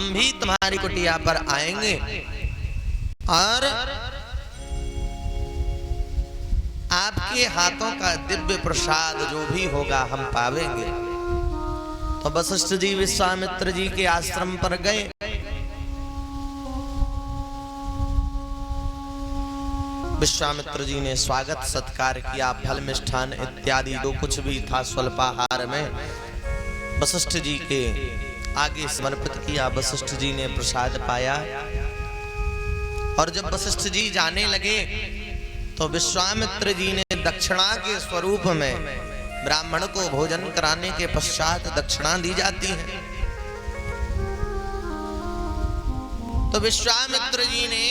हम भी तुम्हारी कुटिया पर आएंगे और आपके हाथों का दिव्य प्रसाद जो भी होगा हम पावेंगे। तो वशिष्ठ जी विश्वामित्र जी के आश्रम पर गए। विश्वामित्र जी ने स्वागत सत्कार किया, फल मिष्ठान इत्यादि जो कुछ भी था स्वल्पाहार में वशिष्ठ जी के आगे समर्पित किया। वशिष्ठ जी ने प्रसाद पाया और जब वशिष्ठ जी जाने लगे तो विश्वामित्र जी ने दक्षिणा के स्वरूप में, ब्राह्मण को भोजन कराने के पश्चात दक्षिणा दी जाती है, तो विश्वामित्र जी ने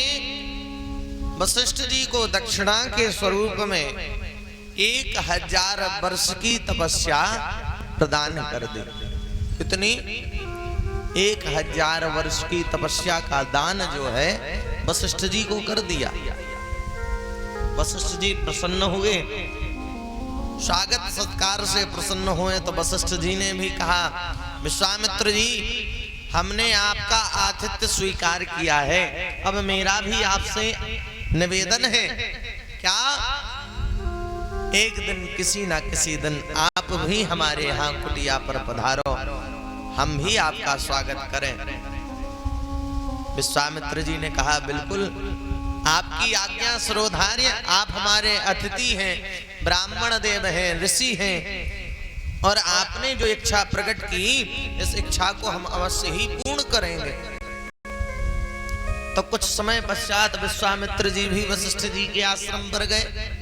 वशिष्ठ जी को दक्षिणा के स्वरूप में 1000 वर्ष की तपस्या प्रदान कर दी। इतनी 1000 वर्ष की तपस्या का दान जो है वशिष्ठ जी को कर दिया। वशिष्ठ जी प्रसन्न हुए, स्वागत सत्कार से प्रसन्न हुए। तो वशिष्ठ जी ने भी कहा, विश्वामित्र जी हमने आपका आतिथ्य स्वीकार किया है, अब मेरा भी आपसे निवेदन है, क्या एक दिन किसी ना किसी दिन आप भी हमारे यहाँ कुटिया पर पधारो, हम भी आपका स्वागत करें। विश्वामित्र जी ने कहा, बिल्कुल आपकी आज्ञा सरोधार्य, आप हमारे अतिथि हैं, ब्राह्मण देव हैं, ऋषि हैं, और आपने जो इच्छा प्रकट की इस इच्छा को हम अवश्य ही पूर्ण करेंगे। तो कुछ समय पश्चात विश्वामित्र जी भी वशिष्ठ जी के आश्रम पर गए।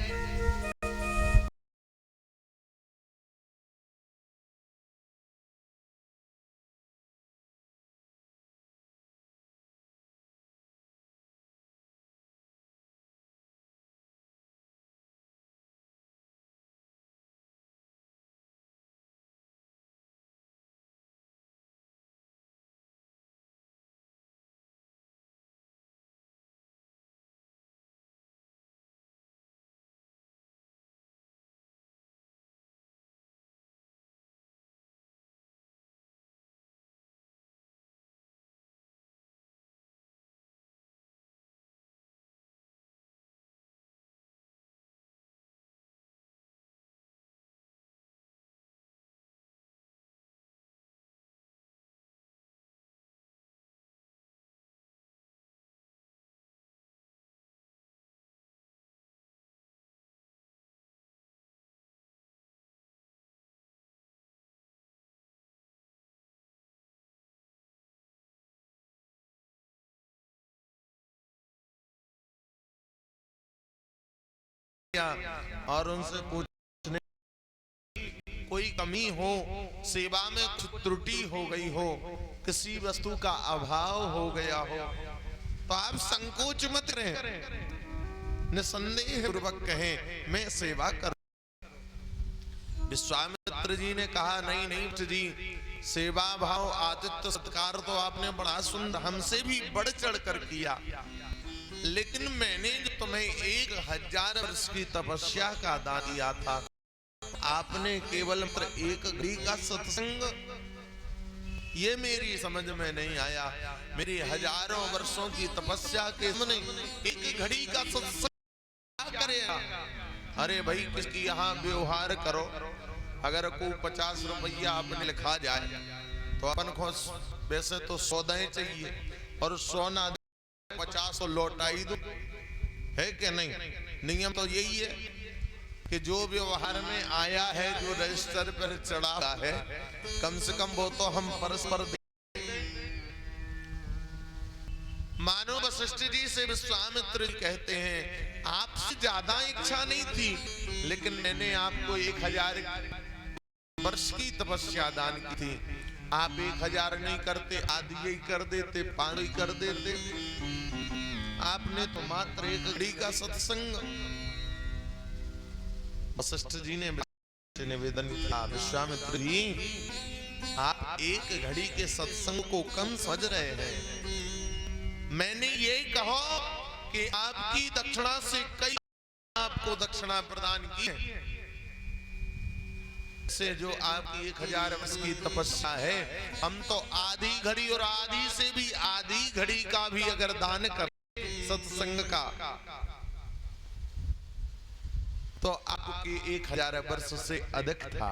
और उनसे पूछने कोई कमी हो, सेवा में त्रुटि हो गई हो, किसी वस्तु का अभाव हो गया हो, तो आप संकोच मत करें, निसंदेह पूर्वक कहें मैं सेवा कर। विश्वामित्र जी ने कहा, नहीं नहीं जी, सेवा भाव आतिथ्य सत्कार तो आपने बड़ा सुंदर हमसे भी बढ़ चढ़ कर किया, लेकिन मैंने जो तुम्हें 1000 वर्ष की तपस्या का दान दिया था, आपने केवल मात्र 1 घड़ी का सत्संग, ये मेरी समझ में नहीं आया। मेरी हजारों वर्षों की तपस्या के सामने 1 घड़ी का सत्संग क्या करेगा? अरे भाई, किसकी यहाँ व्यवहार करो, अगर कोई 50 रुपया आपने लिखा जाए तो अपन को वैसे तो 100 चाहिए, और 100 ना 50 लौटाई दो, है कि नहीं? नियम तो यही है कि जो व्यवहार में आया है, जो रजिस्टर पर चढ़ा है, कम से कम वो तो हम परस्पर दे। मानो वशिष्ठ जी से विश्वामित्र कहते हैं, आपसे ज्यादा इच्छा नहीं थी, लेकिन मैंने आपको 1000 वर्ष की तपस्या दान की थी, आप 1000 नहीं करते, आधी ही कर देते, 5 ही कर देते, आपने तो मात्र 1 घड़ी का सत्संग। वशिष्ठ जी ने निवेदन किया, विश्वामित्र जी आप 1 घड़ी के सत्संग को कम समझ रहे हैं। मैंने ये कहा कि आपकी दक्षिणा से कई आपको दक्षिणा प्रदान की है, से जो आपकी 1000 वर्ष की तपस्या है, हम तो आधी घड़ी और आधी से भी घड़ी का भी अगर दान कर सत्संग का, तो आपके 1000 वर्ष से अधिक था।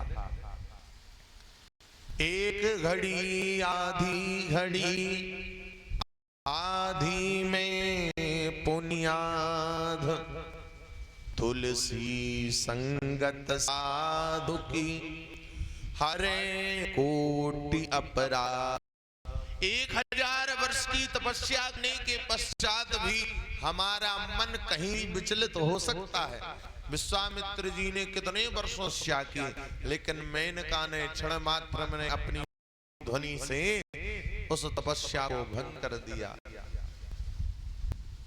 एक घड़ी आधी घड़ी, आधी में पुण्याध, तुलसी संगत साधु की हरे कोटि अपराध। 1000 वर्ष की तपस्या करने के पश्चात भी हमारा मन कहीं विचलित हो सकता है। विश्वामित्र जी ने कितने वर्षों तपस्या की, लेकिन मेनका ने क्षण मात्र में अपनी ध्वनि से उस तपस्या को भंग कर दिया।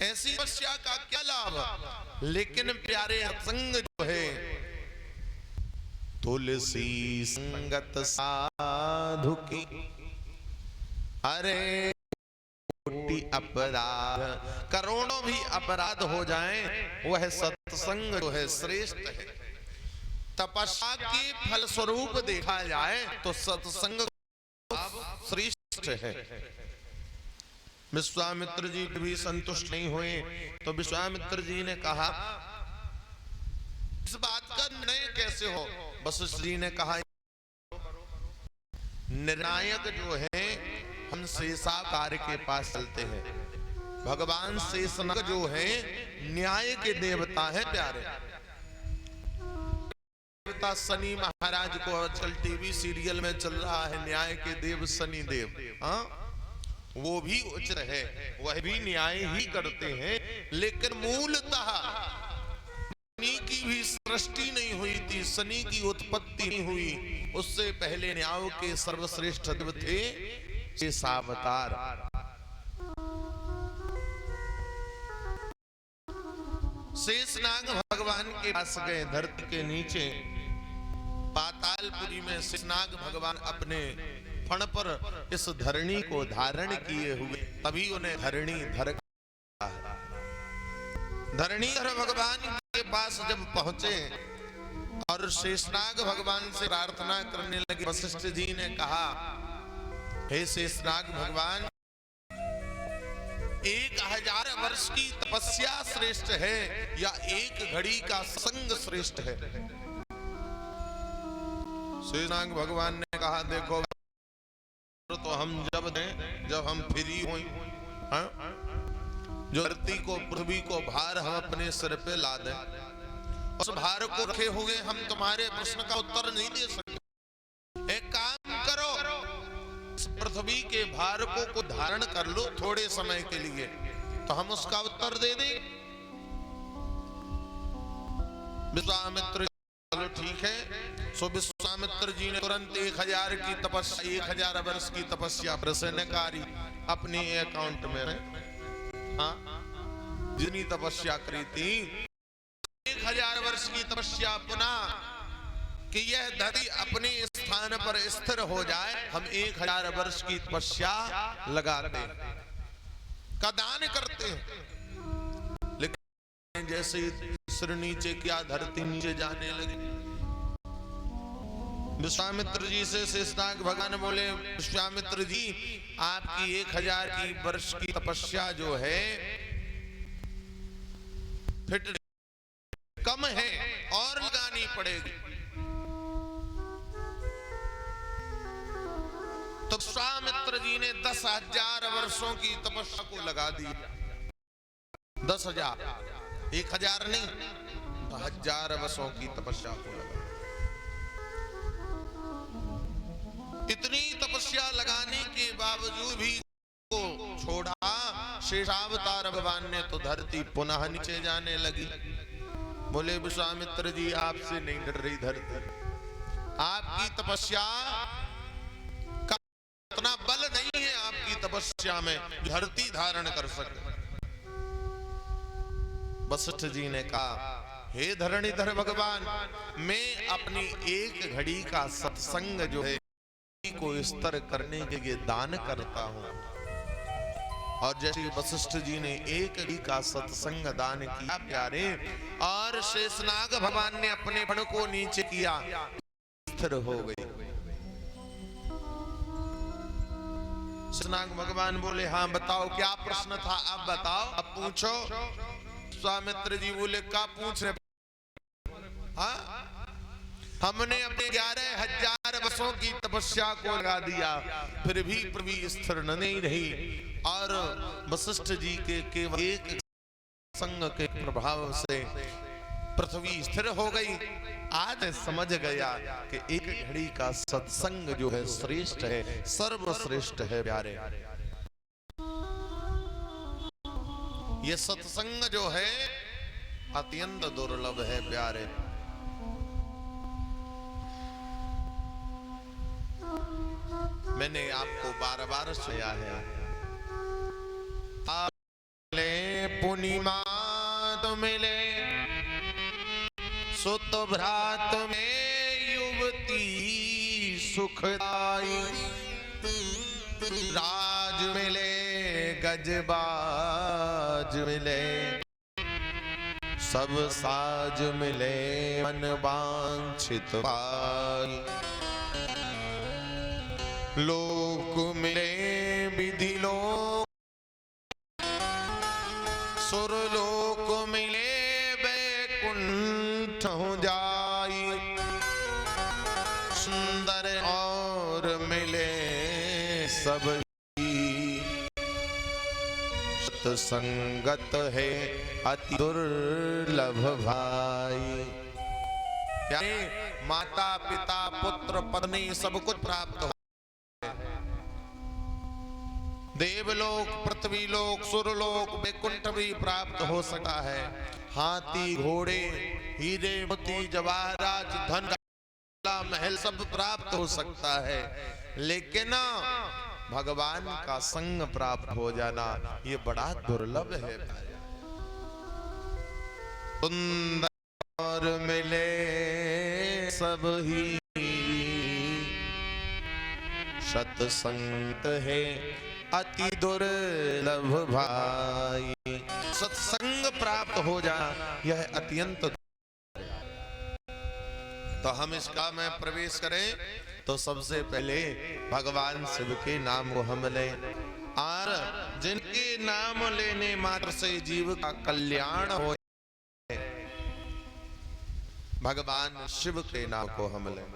ऐसी तपस्या का क्या लाभ? लेकिन प्यारे संग जो है, तुलसी संगत साधु की अरे कोटि अपराध, करोड़ों भी अपराध हो जाएं, वह सत्संग जो है श्रेष्ठ है। तपस्या के फल स्वरूप देखा जाए तो सत्संग श्रेष्ठ है। विश्वामित्र जी भी संतुष्ट नहीं हुए, तो विश्वामित्र जी ने कहा इस बात का निर्णय कैसे हो? वशिष्ठ जी ने कहा निर्णायक जो है हम शेषाकार के पास चलते हैं। भगवान शेषनाग जो है न्याय के देवता है प्यारे। देवता शनि महाराज को आजकल टीवी सीरियल में चल रहा है, न्याय के देव शनि देव। हाँ, वो भी उच्च है, वह भी न्याय ही करते हैं, लेकिन मूलतः शनि की भी सृष्टि नहीं हुई थी, शनि की उत्पत्ति नहीं हुई। उससे पहले न्याय के सर्वश्रेष्ठ देव थे शेषावतार। शेषनाग भगवान के पास गए, धरती के नीचे पातालपुरी में शेषनाग भगवान अपने फण पर इस धरणी को धारण किए हुए, तभी उन्हें धरणीधर कहा है। धरणीधर भगवान के पास जब पहुंचे और शेषनाग भगवान से प्रार्थना करने लगे, वशिष्ठ जी ने कहा हे शेषनाग भगवान, 1000 वर्ष की तपस्या श्रेष्ठ है या एक घड़ी का संग श्रेष्ठ है? शेषनाग भगवान ने कहा देखो, तो हम जब दें जब हम फ्री हों, जो धरती को पृथ्वी को भार हम अपने सिर पे ला दें, उस भार को रखे हुए हम तुम्हारे प्रश्न का उत्तर नहीं दे सकते। एक काम करो, पृथ्वी के भार को धारण कर लो थोड़े समय के लिए, तो हम उसका उत्तर दे दें। विश्वामित्र चलो ठीक है। सो विश्वामित्र जी ने तुरंत 1000 की तपस्या, 1000 वर्ष की तपस्या प्रसन्नकारी अपने अकाउंट में, हाँ, जितनी तपस्या करी थी 1000 वर्ष की तपस्या पुनः कि यह धरती अपने स्थान पर स्थिर हो जाए, हम 1000 वर्ष की तपस्या लगाते का दान करते हैं। लेकिन जैसे सिर नीचे किया, धरती नीचे जाने लगी। विश्वामित्र जी से शेषनाग भगवान बोले, विश्वामित्र जी आपकी 1000 की वर्ष की तपस्या जो है फिट कम है और लगानी पड़ेगी। तो विश्वामित्र जी ने 10,000 वर्षों की तपस्या को लगा दी। 10,000, 1000 नहीं, 1000 वर्षों की तपस्या को लगा। इतनी तपस्या लगाने के बावजूद भी को छोड़ा शेषावतार भगवान ने, तो धरती पुनः नीचे जाने लगी। बोले विश्वामित्र जी आपसे नहीं डर रही धरती, आपकी तपस्या का इतना बल नहीं है आपकी तपस्या में धरती धारण कर सके। वशिष्ठ जी ने कहा हे धरणीधर भगवान, मैं अपनी एक घड़ी का सत्संग जो है को स्तर करने के लिए दान करता हूं। और जैसे वशिष्ठ जी ने एक घड़ी का सत्संग दान किया प्यारे, और शेषनाग भगवान ने अपने फण को नीचे किया, स्थिर हो गई। सुना। भगवान बोले हाँ बताओ क्या प्रश्न था, अब बताओ, अब पूछो। स्वामित्र जी बोले क्या पूछ रहे? हाँ, हमने अपने 11,000 वर्षों की तपस्या को लगा दिया, फिर भी पृथ्वी स्थिर नहीं रही। और वशिष्ठ जी के केवल एक संग के प्रभाव से पृथ्वी स्थिर हो गई। आज समझ गया कि एक घड़ी का सत्संग जो है श्रेष्ठ है, सर्वश्रेष्ठ है प्यारे। ये सत्संग जो है अत्यंत दुर्लभ है प्यारे। मैंने आपको बार बार सुनाया है, पूर्णिमा तो मिले सुत भ्रात में युवती सुखदाई। राज मिले गजबाज मिले, सब साज मिले मन वांछित पाई। लोक मिले विधि लोक, सुर लोक मिले वैकुंठ हो जाई। सुंदर और मिले सब सत्संगत है अति दुर्लभ भाई। यानी माता पिता पुत्र पत्नी सब कुछ प्राप्त हो, देवलोक पृथ्वी लोक सुरलोक वैकुंठ भी प्राप्त हो सकता है। हाथी घोड़े हीरे मोती जवाहरात धन महल सब प्राप्त हो सकता है, लेकिन भगवान का संग प्राप्त हो जाना ये बड़ा दुर्लभ है। सुंदर मिले सब ही सत्संग है अति दुर्लभ भाई। सत्संग प्राप्त हो जा यह अत्यंत। तो हम इसका में प्रवेश करें तो सबसे पहले भगवान शिव के नाम को हम लें, और जिनके नाम लेने मात्र से जीव का कल्याण हो, भगवान शिव के नाम को हम लें।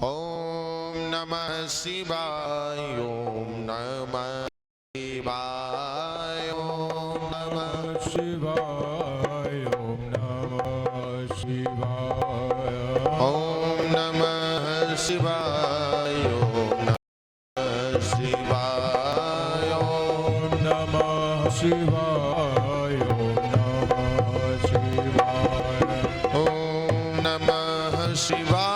ओम नमः शिवाय, ओम नमः शिवाय, ओम नमः शिवाय, ओम नमः शिवाय, ओम नमः शिवाय, ओम नमः शिवाय, ओम नमः शिवाय, ओम नमः शिवाय।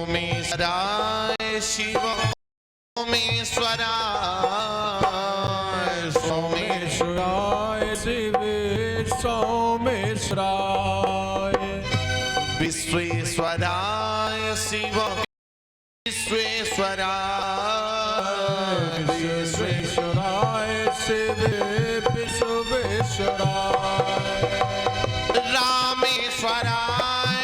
सोमेश्वराय शिव सोमेश्वराय, सोमेश्वराय शिव सोमेश्वराय, विश्वेश्वराय शिव विश्वेश्वराय, विश्वेश्वराय शिव विश्वेश्वराय, रामेश्वराय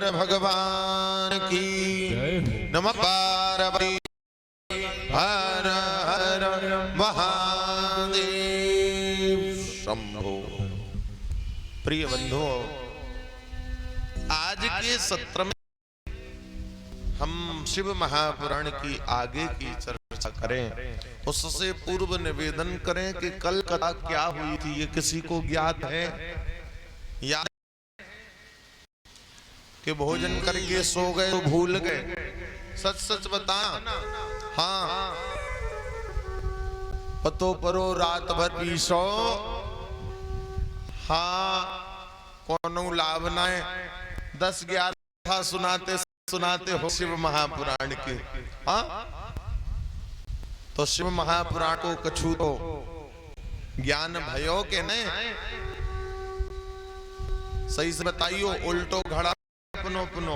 भगवान की नमः पार्वती हर हर महादेव शंभो। प्रिय बंधुओं, आज के सत्र में हम शिव महापुराण की आगे की चर्चा करें। उससे पूर्व निवेदन करें कि कल कथा क्या हुई थी, ये किसी को ज्ञात है? या कि भोजन करके सो गए तो भूल गए? सच सच बता। हाँ, पतो परो रात भर पीसो, हाँ कोनो लाभ ना है। 10-11 सुनाते सुनाते हो शिव महापुराण के। हाँ, तो शिव महापुराण को कछु तो ज्ञान भयो के नहीं? सही से बताइयो। उल्टो घड़ा पुनो पुनो।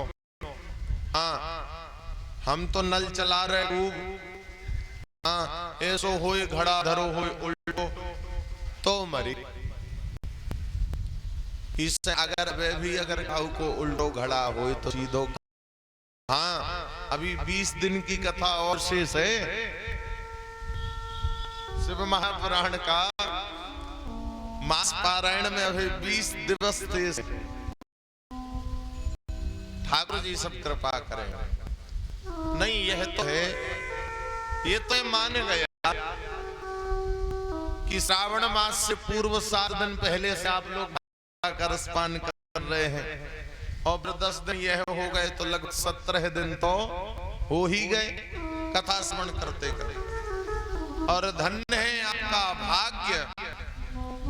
हाँ, हम तो नल चला रहे खूब। हाँ, ऐसो होए घड़ा धरो होए उल्टो तो मरी। इससे अगर वे भी अगर काऊ को उल्टो घड़ा होए तो सीधो। हाँ, अभी 20 दिन की कथा और शेष है शिव महापुराण का। मास पारायण में अभी 20 दिवस शेष। ठाकुर जी सब कृपा करें। नहीं, यह तो है, ये तो मान गया कि श्रावण मास से पूर्व 7 दिन पहले से आप लोग कर स्नान कर रहे हैं और 10 दिन यह हो गए तो लगभग 17 दिन तो हो ही गए कथा स्मरण करते करते। और धन्य है आपका भाग्य,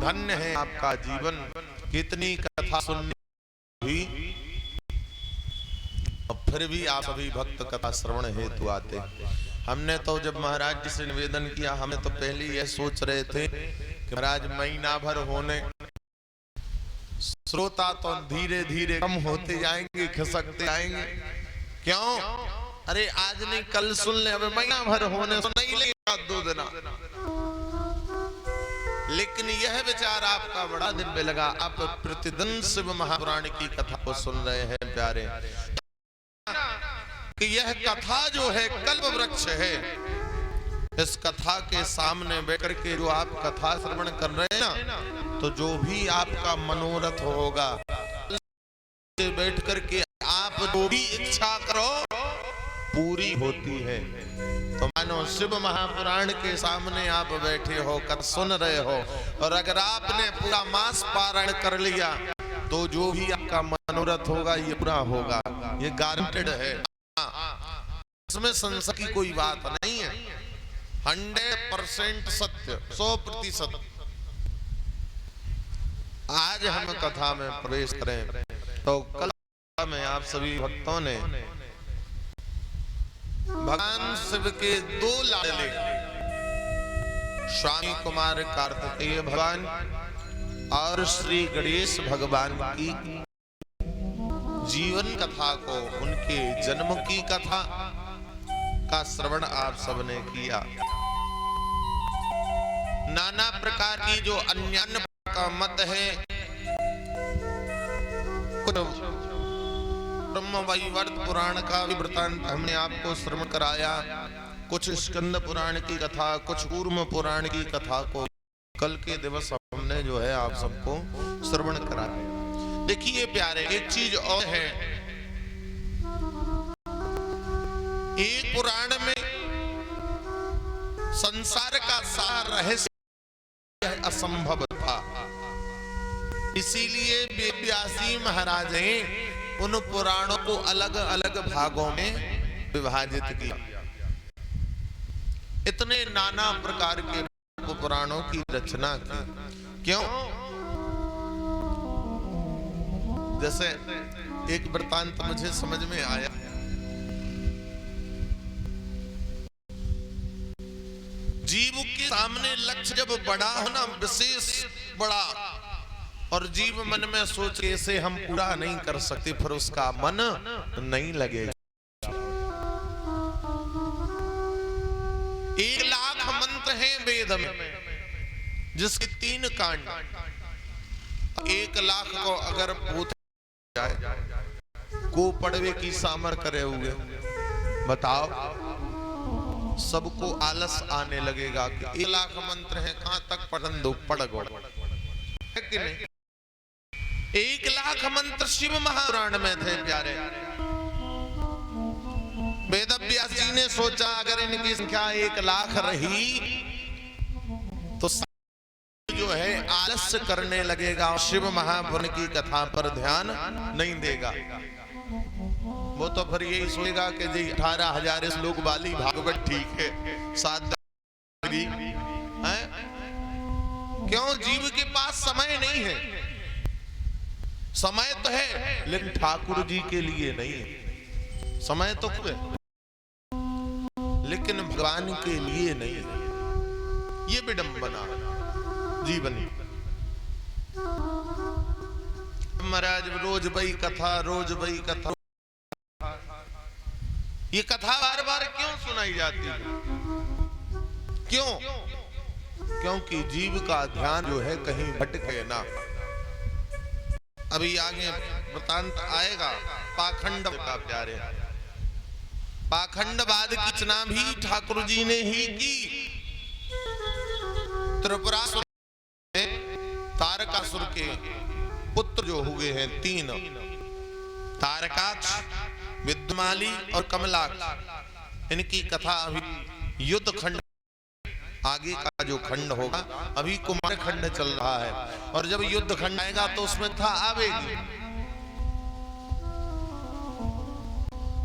धन्य है आपका जीवन। कितनी कथा सुननी हुई और फिर भी आप सभी भक्त कथा श्रवण हेतु आते। हमने तो जब महाराज जी से निवेदन किया, हमें तो पहले यह सोच रहे थे कि महाराज महीना भर होने, श्रोता तो धीरे धीरे कम होते जाएंगे, खिसकते जाएंगे। क्यों? अरे आज नहीं कल सुन ले, अब महीना भर होने तो नहीं लेगा 2 दिन। लेकिन यह विचार आपका बड़ा दिव्य लगा। आप प्रतिदिन शिव महापुराण की कथा को सुन रहे हैं प्यारे, कि यह कथा जो है कल्प वृक्ष है। इस कथा के सामने बैठ के जो आप कथा श्रवण कर रहे हैं ना, तो जो भी आपका मनोरथ होगा बैठ करके आप जो भी इच्छा करो पूरी होती है। तो मानो शिव महापुराण के सामने आप बैठे हो, कथा सुन रहे हो, और अगर आपने पूरा मास पारायण कर लिया तो जो भी आपका मनोरथ होगा ये पूरा होगा, ये गारंटेड है। इसमें संशय की कोई बात नहीं है। 100% सत्य, 100%। आज हम कथा में प्रवेश करें तो कल में आप सभी भक्तों ने भगवान शिव के 2 लाडले स्वामी कुमार कार्तिकेय भगवान और श्री गणेश भगवान की जीवन कथा को, उनके जन्म की कथा का श्रवण आप सबने किया। नाना प्रकार की जो अन्य का मत है, ब्रह्म वैवर्त पुराण का वृत्तांत हमने आपको श्रवण कराया, कुछ स्कंद पुराण की कथा, कुछ कूर्म पुराण की कथा को कल के दिवस हमने जो है आप सबको श्रवण कराया। देखिए प्यारे, एक चीज और है, एक पुराण में संसार का सार रहस्य असंभव था, इसीलिए व्यासी महाराज ने उन पुराणों को अलग अलग भागों में विभाजित किया। इतने नाना प्रकार के पुराणों की रचना की। क्यों? जैसे एक वृत्तांत मुझे समझ में आया। जीव के सामने लक्ष्य जब बड़ा हो ना, विशेष बड़ा, और जीव मन में सोच ऐसे हम पूरा नहीं कर सकते, फिर उसका मन नहीं लगेगा। 1,00,000 मंत्र हैं वेद में, जिसके 3 कांड। 1,00,000 को अगर पूछ जाए को पढ़वे की सामर करे हुए, बताओ सबको आलस आने लगेगा कि 1,00,000 मंत्र हैं, कहां तक पढ़न दो, पढ़ गो, है कि नहीं? 1,00,000 मंत्र शिव महापुराण में थे प्यारे। वेदव्यास जी ने सोचा अगर इनकी संख्या 1,00,000 रही तो जो है आलस्य करने लगेगा, शिव महापुराण की कथा पर ध्यान नहीं देगा। वो तो फिर यही सोचेगा कि जी 18,000 श्लोक वाली भागवत ठीक है, 7 है। क्यों? जीव के पास समय नहीं है। समय तो है लेकिन ठाकुर जी के लिए नहीं है। समय तो है लेकिन भगवान के लिए नहीं है। ये विडंबना जीवन। महाराज रोज वही कथा, रोज वही कथा। ये कथा बार बार क्यों सुनाई जाती है? क्यों? क्योंकि जीव का ध्यान जो है कहीं भटके ना। अभी आगे वृत्तांत आएगा पाखंड का प्यारे। पाखंडवाद की रचना भी ठाकुर जी ने ही की। त्रिपुरासुर तारकासुर के पुत्र जो हुए हैं 3, तारकाक्ष, विद्यमाली और कमलाक्ष, इनकी कथा अभी युद्ध खंड, आगे का जो खंड होगा अभी कुमार खंड चल रहा है, और जब युद्ध खंड आएगा तो उसमें कथा आवेगी।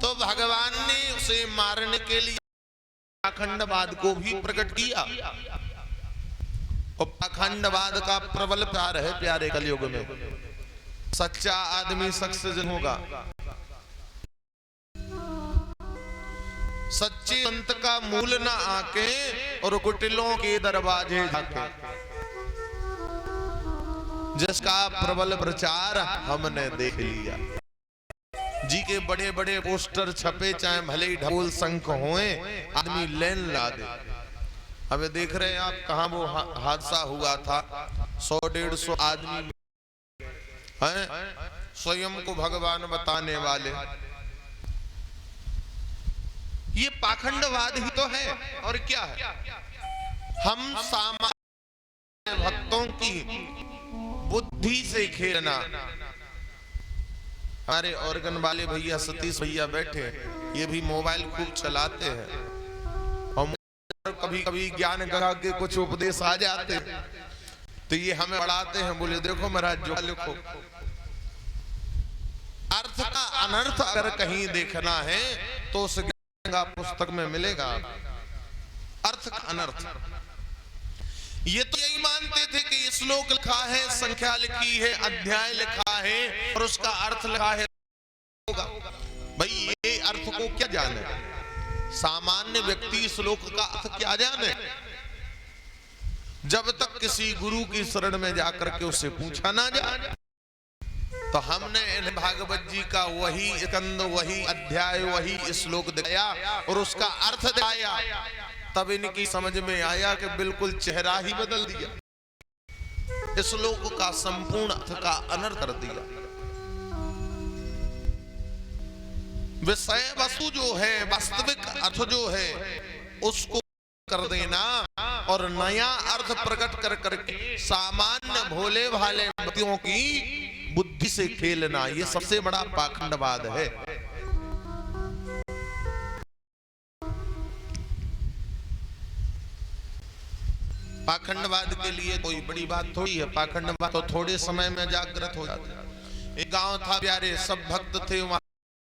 तो भगवान ने उसे मारने के लिए पाखंडवाद को भी प्रकट किया। और पाखंडवाद का प्रबल प्यार है प्यारे कलयुग में। सच्चा आदमी सक्सेस होगा। सच्चे संत का मूल ना आके और कुटिलों के दरवाजे जाके, जिसका प्रबल प्रचार हमने देख लिया। जी के बड़े बड़े पोस्टर छपे, चाहे भले ही ढोल शंख होए, आदमी लेन ला दे। अबे देख रहे हैं आप कहां वो हादसा हुआ था, 100-150 आदमी हैं स्वयं को भगवान बताने वाले। ये पाखंडवाद ही तो है और क्या है। हम सामान्य भक्तों की बुद्धि से खेलना। हमारे ऑर्गन वाले भैया सतीश भैया बैठे, ये भी मोबाइल खूब चलाते हैं और कभी कभी ज्ञान गंगा के कुछ उपदेश आ जाते तो ये हमें पढ़ाते हैं, बोले देखो महाराज जो लिखो। अर्थ का अनर्थ अगर कहीं देखना है तो उस पुस्तक में मिलेगा अर्थ का अनर्थ। ये तो यही मानते थे कि श्लोक लिखा है, संख्या लिखी है, अध्याय लिखा है और उसका अर्थ लिखा है होगा। भाई ये अर्थ को क्या जाने? सामान्य व्यक्ति श्लोक का अर्थ क्या जाने? जब तक किसी गुरु की शरण में जाकर के उससे पूछा ना जाए। तो हमने इन भागवत जी का वही स्कंद, वही अध्याय, वही श्लोक दिखाया और उसका अर्थ दिखाया। तब इनकी समझ में आया कि बिल्कुल चेहरा ही बदल दिया, इस श्लोक का संपूर्ण अर्थ का अनर्थ कर दिया। विषय वस्तु जो है, वास्तविक अर्थ जो है उसको कर देना और नया अर्थ प्रकट कर करके सामान्य भोले भाले व्यक्तियों की बुद्धि से खेलना, ये सबसे बड़ा पाखंडवाद है। पाखंडवाद के लिए कोई बड़ी बात थोड़ी है, पाखंडवाद तो थोड़े समय में जागृत हो जाता है। एक गांव था प्यारे, सब भक्त थे वहां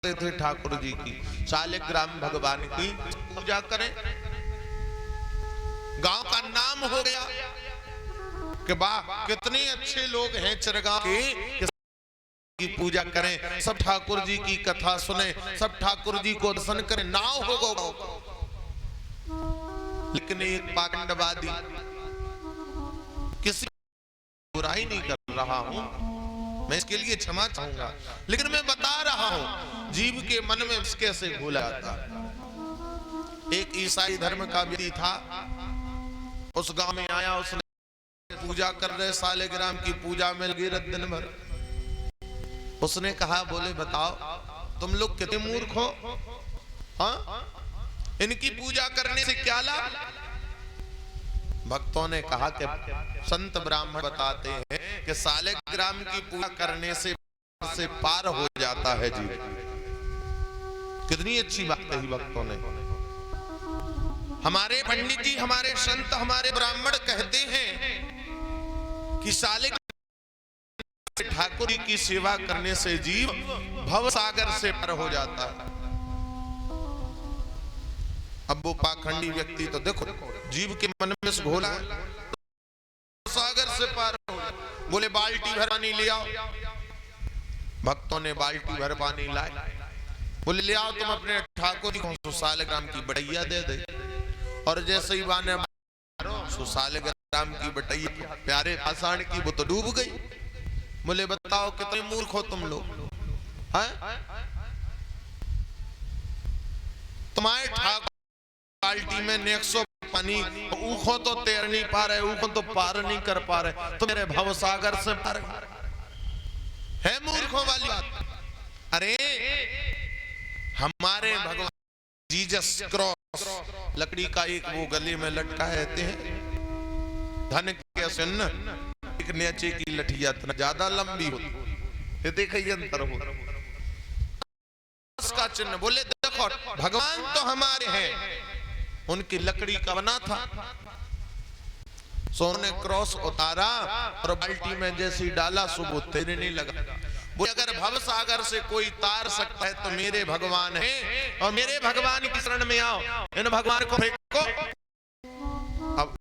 थे ठाकुर जी की, शालिग्राम भगवान की पूजा करें। गांव का नाम हो गया कि वाह कितने अच्छे लोग हैं चिरगांव के की पूजा करें, सब ठाकुर जी की कथा सुने, सब ठाकुर जी को दर्शन करें, नाव हो गो। लेकिन एक पाखंडवादी, किसी बुराई नहीं कर रहा हूं मैं, इसके लिए क्षमा चाहूंगा, लेकिन मैं बता रहा हूं जीव के मन में कैसे भूला जाता। एक ईसाई धर्म का व्यक्ति था, उस गांव में आया, उसने पूजा कर रहे शालिग्राम की पूजा में लगी रात दिन भर। उसने कहा, बोले बताओ तुम लोग कितने मूर्ख हो, हाँ? इनकी पूजा करने से क्या लाभ? भक्तों ने कहा कि संत ब्राह्मण बताते हैं कि शालिग्राम की पूजा करने से पार हो जाता है जी। कितनी अच्छी बात कही भक्तों ने। हमारे पंडित जी, हमारे संत, हमारे ब्राह्मण कहते हैं कि शालिग्राम ठाकुर जी की सेवा करने से जीव भव सागर से पार हो जाता है। अब वो पाखंडी व्यक्ति तो देखो जीव के मन में से घोला है, सागर से पार हो। बोले बाल्टी भर पानी ले आओ। भक्तों ने बाल्टी भर पानी लाए। बोले ले आओ तुम अपने ठाकुर जी को शालिग्राम की बटैया दे दे। और जैसे ही बाने शालिग्राम की बटैया प्यारे पाषाण की, वो तो डूब गई। बोले बताओ कितने मूर्ख हो तुम लोग, हैं? तुम्हारे ठाकुर बाल्टी में 100 पानी, ऊखों तो तैर नहीं पा रहे, ऊखों तो पार नहीं कर पा रहे, तो मेरे भव सागर से पार है मूर्खों वाली बात। अरे हमारे भगवान जीसस क्रॉस लकड़ी का एक वो गले में लटका रहते हैं, धन के चिन्ह, एक नीचे की लठिया ज्यादा लंबी होती, ये देखिए अंतर हो उसका चिन्ह। बोले देखो भगवान तो हमारे हैं, उनकी लकड़ी का बना था। सोने क्रॉस उतारा और बाल्टी में जैसी डाला, सुबह तेरे नहीं लगा। वो अगर भव सागर से कोई तार सकता है तो मेरे भगवान हैं, और मेरे भगवान की शरण में आओ, इन भगवान को फेंको। अब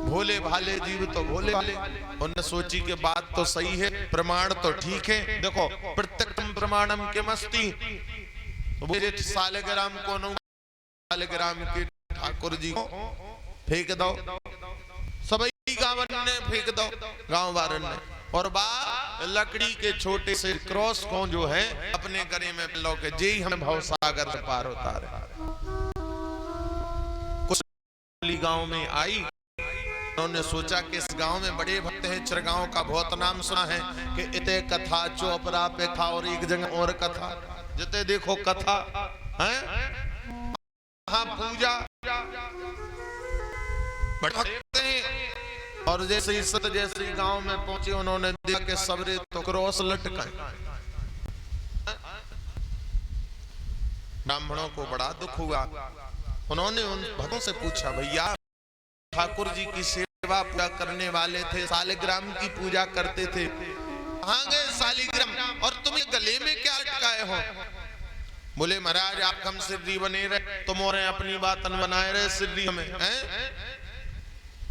भोले भाले जीव तो भोले भाले, उन्होंने सोची कि बात तो सही है, प्रमाण तो ठीक है। देखो प्रत्यक्षम प्रमाणम के मस्ती, मेरे शालिग्राम को न शालिग्राम के ठाकुर जी को फेंक दो, सभी गांव ने फेंक दो, गांव वालों ने, और लकड़ी के छोटे से क्रॉस को जो है अपने गले में लो के जी हमें भव सागर से पार उतारे। कुछ गांव में आई, उन्होंने सोचा कि इस गांव में बड़े भक्त हैं, चिरगांव का बहुत नाम सुना है कि इते कथा चौपरा पे था, और एक जगह और कथा, जिते देखो कथा है, हाँ पूजा भटकते हैं। और जैसे ही सत जैसे ही गांव में पहुंचे, उन्होंने देखा कि सबरे तो क्रॉस लटकाए। ब्राह्मणों को बड़ा दुख हुआ। उन्होंने उन भक्तों से पूछा, भैया ठाकुर जी की सेवा पूजा करने वाले थे, शालिग्राम की पूजा करते थे, कहां गए शालिग्राम, और तुम गले में क्या लटकाए हो? बोले महाराज आप हम सिद्धि बने रहे, तुम और अपनी बात बनाए रहे सिद्धि हमें हैं?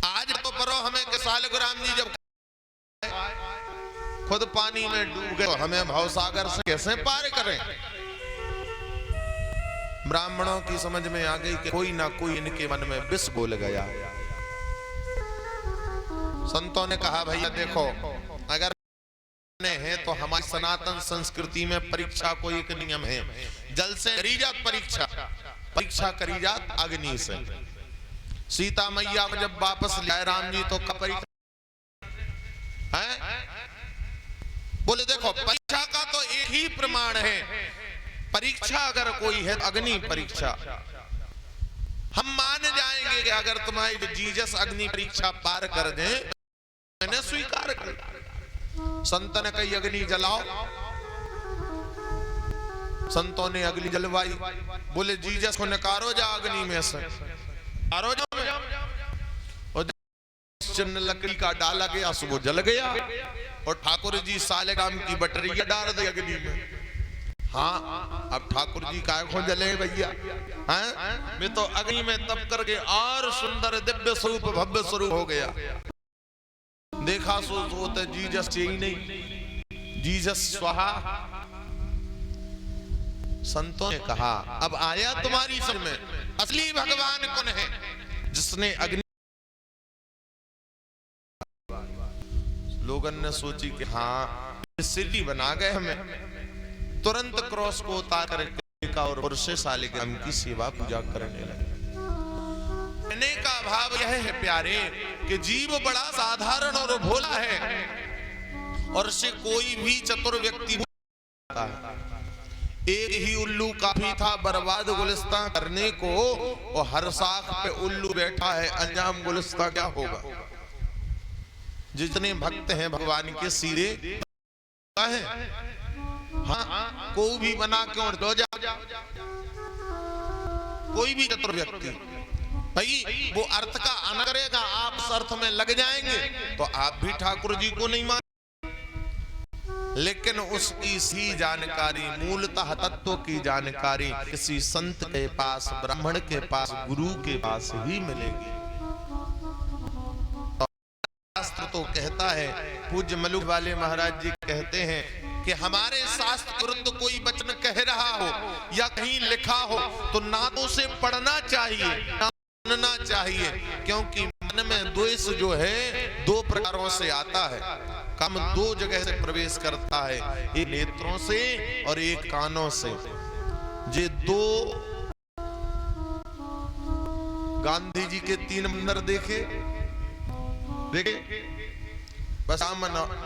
आज तो परो हमें कि शालिग्राम जी जब खुद पानी में डूब गए, तो हमें भव सागर से कैसे पार करें? ब्राह्मणों की समझ में आ गई कि कोई ना कोई इनके मन में विष बोल गया। संतों ने कहा भैया देखो, अगर है तो हमारी सनातन संस्कृति में परीक्षा को एक नियम है, जल से करी जात परीक्षा, परीक्षा करी जात अग्नि से। सीता मैया को जब वापस लाए राम जी तो कब परीक्षा है? बोले देखो परीक्षा का तो एक ही प्रमाण है, परीक्षा अगर कोई है अग्नि परीक्षा। हम मान जाएंगे कि अगर तुम्हारी जीसस अग्नि परीक्षा पार कर दे, मैंने स्वीकार कर। संत ने कही अग्नि जलाओ, संतों ने अग्नि जलवाई। बोले जीसस को नकारो जा अग्नि में से, नकारो जा। और चिन्ह लकड़ी का डाला गया सो वो जल गया, और ठाकुर जी सालेगाम की बटरिया डाल दी अग्नि में। हाँ, अब ठाकुर जी काय खो जले भैया हैं? मैं तो अग्नि में तप करके और सुंदर दिव्य स्वरूप भव्य स्वरूप हो गया। देखा सो होते जीसस ही नहीं, जीसस स्वाहा। संतों ने कहा अब आया तुम्हारी समझ में, असली भगवान कौन है? जिसने अग्नि। लोगन ने सोची कि हाँ सिद्धि बना गए हमें, तुरंत क्रॉस को उतार करके और से सालिग्राम की सेवा पूजा करने लगे। कहने का भाव यह है प्यारे कि जीव बड़ा साधारण और भोला है, और से कोई भी चतुर व्यक्ति होता है। एक ही उल्लू काफी था बर्बाद गुलिस्तां करने को, और हर साख पे उल्लू बैठा है, अंजाम गुलिस्तां क्या होगा? जितने भक्त हैं भगवान के सिरे है, हाँ को भी बना क्यों दो जा, कोई भी चतुर व्यक्ति भाई वो अर्थ का आना करेगा, आप उस अर्थ में लग जाएंगे तो आप भी ठाकुर जी को नहीं मान। लेकिन उसकी सी जानकारी, मूलतः तत्व की जानकारी किसी संत के पास, ब्राह्मण के पास, गुरु के पास ही मिलेगी। शास्त्र तो कहता है, पूज्य मलुक वाले महाराज जी कहते हैं कि हमारे शास्त्र विरुद्ध कोई वचन कह रहा हो या कहीं लिखा हो तो ना तो उसे पढ़ना चाहिए ना सुनना चाहिए, क्योंकि मन में द्वेष जो है दो प्रकारों से आता है। काम दो जगह से प्रवेश करता है, एक नेत्रों से और एक कानों से। ये दो, गांधी जी के 3 मंदिर देखे बस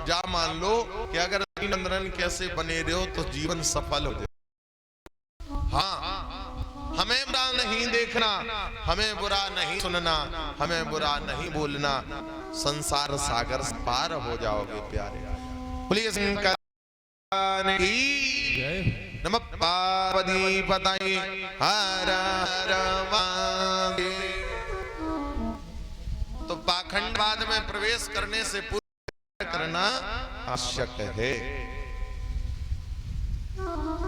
जा मान लो कि अगर 3 मंदिर कैसे बने रहे हो तो जीवन सफल हो जाए। हाँ, हमें बुरा नहीं देखना, हमें बुरा नहीं सुनना, हमें बुरा नहीं बोलना, संसार सागर से पार हो जाओगे प्यारे। बोलिए शंकर की जय। नमः पार्वती पतये हर हर महादेव। तो पाखंडवाद में प्रवेश करने से पूर्व करना आवश्यक है।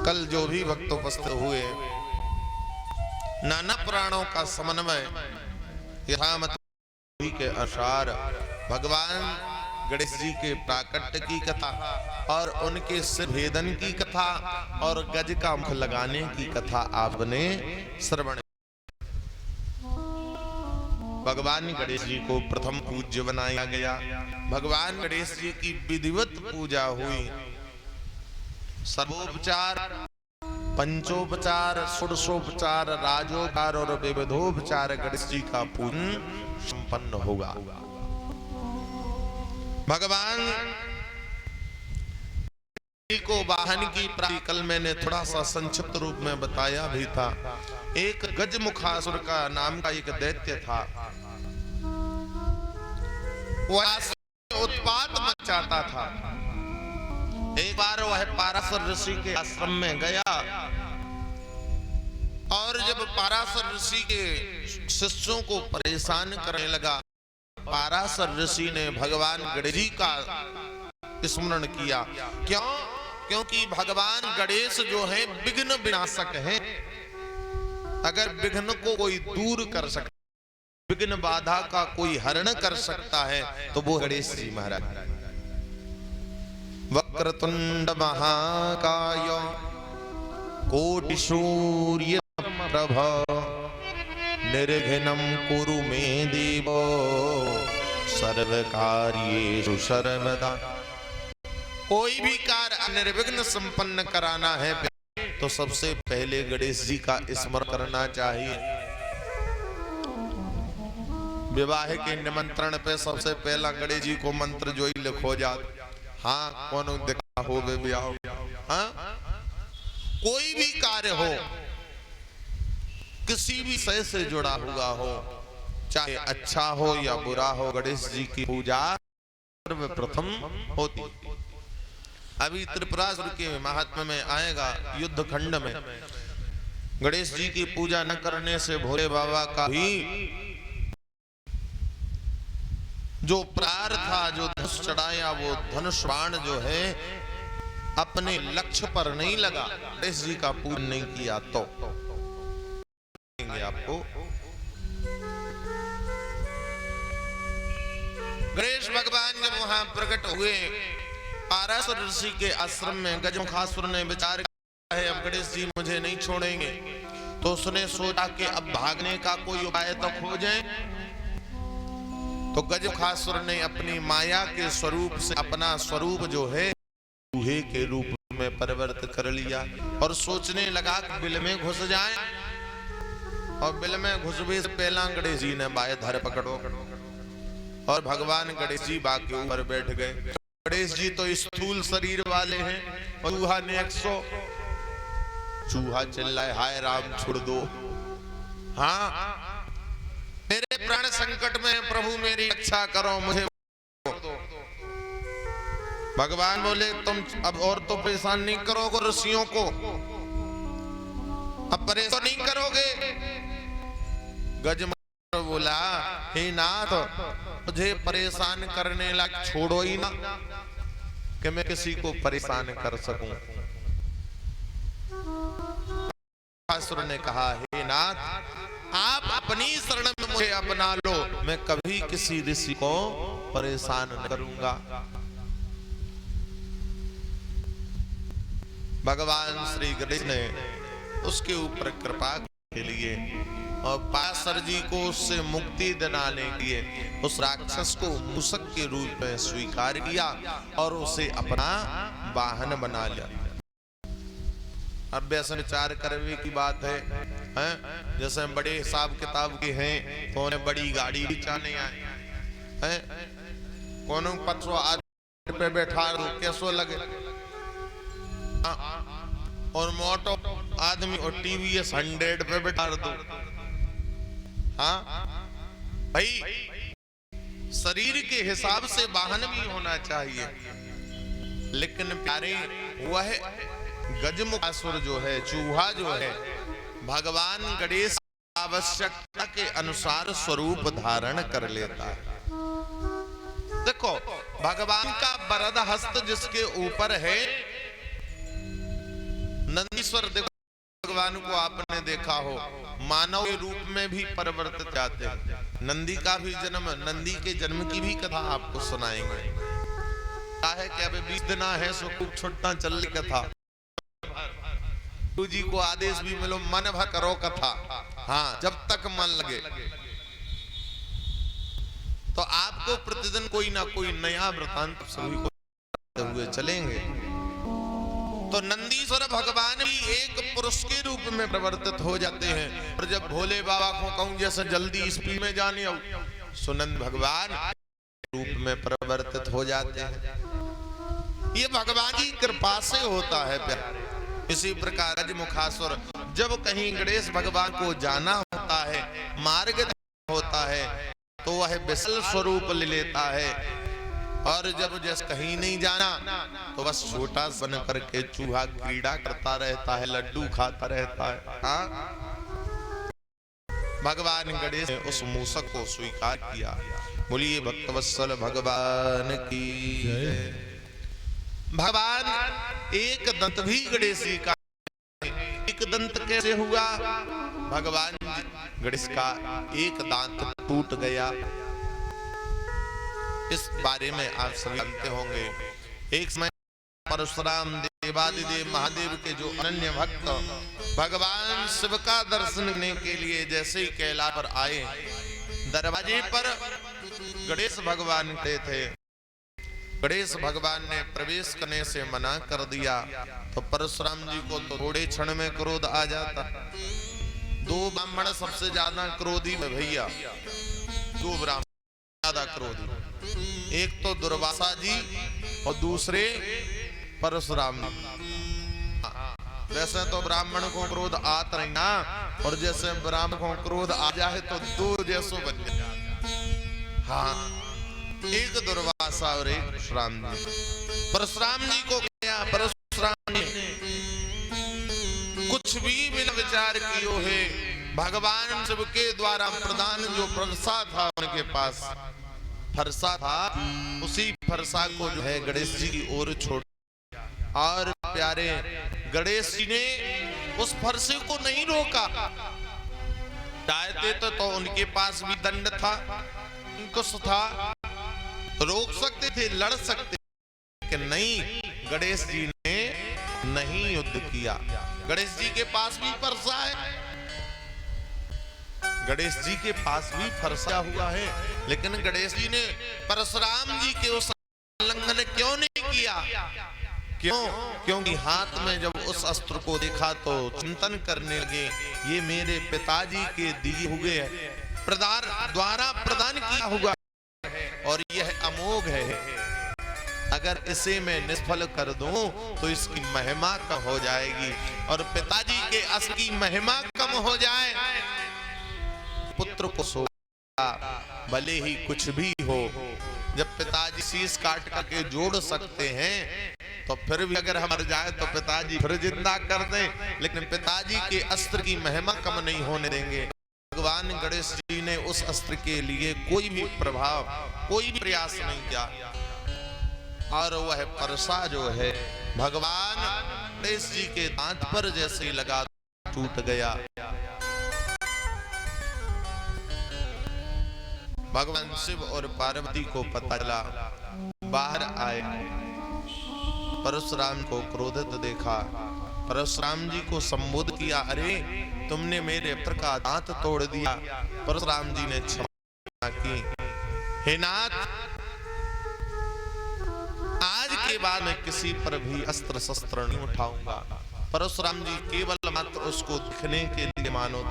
कल जो भी भक्त उपस्थित हुए, नाना पुराणों का समन्वय यथामति के अनुसार भगवान गणेश जी के प्राकट्य की कथा और उनके सिर भेदन की कथा और गज का मुख लगाने की कथा आपने श्रवण। भगवान गणेश जी को प्रथम पूज्य बनाया गया। भगवान गणेश जी की विधिवत पूजा हुई। सर्वोपचार, पंचोपचार, षोडशोपचार, राजोपचार और विविधोपचार गणेश जी का पूजन संपन्न होगा। भगवान जी को वाहन की प्राप्ति कल मैंने थोड़ा सा संक्षिप्त रूप में बताया भी था। एक गजमुखासुर का नाम का एक दैत्य था, वह उत्पात मचाता था। एक बार वह पाराशर ऋषि के आश्रम में गया और जब पाराशर ऋषि के शिष्यों को परेशान करने लगा, पाराशर ऋषि ने भगवान गणेश जी का स्मरण किया। क्यों? क्योंकि भगवान गणेश जो है विघ्न विनाशक है। अगर विघ्न को कोई दूर कर सकता, विघ्न बाधा का कोई हरण कर सकता है तो वो गणेश जी महाराज। वक्रतुंड महाकाय कोटि सूर्य प्रभ निर्घ्नं कुरु मे देव सर्व कार्येषु सर्वदा। कोई भी कार्य निर्विघ्न संपन्न कराना है तो सबसे पहले गणेश जी का स्मरण करना चाहिए। विवाह के निमंत्रण पे सबसे पहला गणेश जी को मंत्र जो ही लिखो जा। हाँ, कौन देखा हो बे ब्याह। हाँ, कोई भी कार्य हो, किसी भी विषय से जुड़ा हुआ हो, चाहे अच्छा हो या बुरा हो, गणेश जी की पूजा सर्वप्रथम होती। अभी त्रिपुरासुर के महात्म्य में आएगा, युद्ध खंड में गणेश जी की पूजा न करने से भोले बाबा का भी जो प्रार था, जो धनुष चढ़ाया, वो धनुष बाण जो है अपने लक्ष्य पर नहीं लगा, गणेश जी का पूजन नहीं किया तो आपको। गणेश भगवान जब वहां प्रकट हुए पाराशर ऋषि के आश्रम में, गजमुखासुर ने विचार किया है अब गणेश जी मुझे नहीं छोड़ेंगे, तो उसने सोचा कि अब भागने का कोई उपाय तो खोजें। तो गजमुखासुर ने अपनी माया के स्वरूप से अपना स्वरूप जो है चूहे के रूप में परिवर्तित कर लिया और सोचने लगा कि बिल में घुस जाए। और बिल में घुसने से पहला गणेश जी ने बाएं धर पकड़ो और भगवान गणेश जी बाग के ऊपर बैठ गए। गणेश जी तो स्थूल शरीर वाले हैं और चूहा ने 100। चूहा चिल्लाए हाय राम छोड़ दो। हाँ, मेरे प्राण संकट में प्रभु मेरी रक्षा करो, मुझे दो। भगवान बोले तुम अब और तो परेशान नहीं करोगे ऋषियों को, अब परेशान नहीं करोगे। गजमुख बोला हे नाथ, मुझे परेशान करने लग छोड़ो ही ना कि मैं किसी को परेशान कर सकूं। असुर ने कहा हे नाथ, आप अपनी शरण में मुझे अपना लो, मैं कभी किसी ऋषि को परेशान न करूंगा। भगवान श्री गणेश ने उसके ऊपर कृपा के लिए और पाराशर जी को उससे मुक्ति दिलाने के लिए उस राक्षस को मूषक के रूप में स्वीकार किया और उसे अपना वाहन बना लिया। अब वैसे विचार करने की बात है, जैसे बड़े हिसाब किताब के हैं तो उन्हें बड़ी गाड़ी भी चलाने आए हैं, कौन 500 आदमी पे बैठा दो कैसो लगे। और मोटो आदमी और टीवीएस 100 पे बैठा दो। हाँ भाई, शरीर के हिसाब से वाहन भी होना चाहिए, लेकिन प्यारे वह गजमुखासुर जो है, चूहा जो है, भगवान गणेश आवश्यकता के अनुसार स्वरूप धारण कर लेता है। देखो भगवान का वरद हस्त जिसके ऊपर है, नंदीश्वर देखो भगवान को आपने देखा हो मानव के रूप में भी परिवर्तित जाते हैं। नंदी का भी जन्म, नंदी के जन्म की भी कथा आपको सुनाएंगे। है क्या 20 दिन है सो खूब छुट्टा चल रही कथा। गुरु जी को आदेश भी मिलो मन भर करो कथा, हाँ जब तक मन लगे। तो आपको प्रतिदिन कोई ना कोई नया वृतांत सभी को हुए चलेंगे। तो नंदीश्वर भगवान भी एक पुरुष के रूप में परिवर्तित हो जाते हैं। और जब भोले बाबा को कहूं जैसे जल्दी स्पीड में जाने आओ, सुनंद भगवान रूप में परिवर्तित हो जाते हैं। ये भगवान की कृपा से होता है प्यारे। इसी प्रकार गजमुखासुर जब कहीं गणेश भगवान को जाना होता है, मार्ग होता है, तो वह विशाल स्वरूप ले लेता है। और जब जैसे कहीं नहीं जाना तो बस छोटा बन करके चूहा क्रीड़ा करता रहता है, लड्डू खाता रहता है। हाँ? भगवान गणेश ने उस मूषक को स्वीकार किया। बोलिए भक्तवत्सल भगवान की जय। भगवान एक दंत भी गणेश जी का, एक दंत कैसे हुआ? भगवान गणेश का एक दांत टूट गया। इस बारे में आप सभी जानते होंगे। एक समय परशुराम देवादिदेव महादेव के जो अनन्य भक्त भगवान शिव का दर्शन करने के लिए जैसे ही कैलाश पर आए, दरवाजे पर गणेश भगवान खड़े थे। गणेश भगवान ने प्रवेश करने से मना कर दिया तो परशुराम जी को तो थोड़े क्षण में क्रोध आ जाता। दो ब्राह्मण सबसे ज्यादा क्रोधी में भैया, दो ब्राह्मण ज्यादा क्रोधी, एक तो दुर्वासा जी और दूसरे परशुराम जी। वैसे तो ब्राह्मण को क्रोध आता नहीं ना, और जैसे ब्राह्मण को क्रोध आ जाए तो दो जैसो बन जाए। हाँ, एक दुर्वासा और एक परशुराम जी। परशुराम जी को क्या, परशुराम ने कुछ भी बिना विचार किए है भगवान शिव के द्वारा प्रदान जो फरसा था उनके पास, फरसा था, उसी फरसा को जो है गणेश जी की ओर छोड़, और प्यारे गणेश जी ने उस फरसे को नहीं रोका। चाहते तो उनके पास भी दंड था, कुछ था, रोक सकते थे, लड़ सकते थे, कि नहीं, गणेश जी ने नहीं युद्ध किया। गणेश जी के पास भी फरसा है, गणेश जी के पास भी फरसा हुआ है, लेकिन गणेश जी ने परशुराम जी के उस उल्लंघन क्यों नहीं किया? क्यों? क्योंकि हाथ में जब उस अस्त्र को देखा तो चिंतन करने लगे, ये मेरे पिताजी के दिए हुए द्वारा प्रदान किया हुआ और यह अमोघ है। अगर इसे मैं निष्फल कर दूं तो इसकी महिमा कम हो जाएगी, और पिताजी के अस्त्र की महिमा कम हो जाए। पुत्र को सोचा भले ही कुछ भी हो, जब पिताजी शीश काट करके जोड़ सकते हैं तो फिर भी अगर हम मर जाए तो पिताजी फिर जिंदा कर दें, लेकिन पिताजी के अस्त्र की महिमा कम नहीं होने देंगे। भगवान गणेश जी ने उस अस्त्र के लिए कोई भी प्रभाव, कोई भी प्रयास नहीं किया, और वह परसा जो है भगवान गणेश जी के दांत पर जैसे लगा टूट गया। भगवान शिव और पार्वती को पता चला, बाहर आए, परशुराम को क्रोधित देखा, परशुराम जी को संबोधित किया, अरे तुमने मेरे पुत्र का दांत तोड़ दिया। परशुराम जी ने क्षमा की, हे नाथ, आज के बाद मैं किसी पर भी अस्त्र शस्त्र नहीं उठाऊंगा। परशुराम जी केवल मात्र उसको दिखने के लिए मानो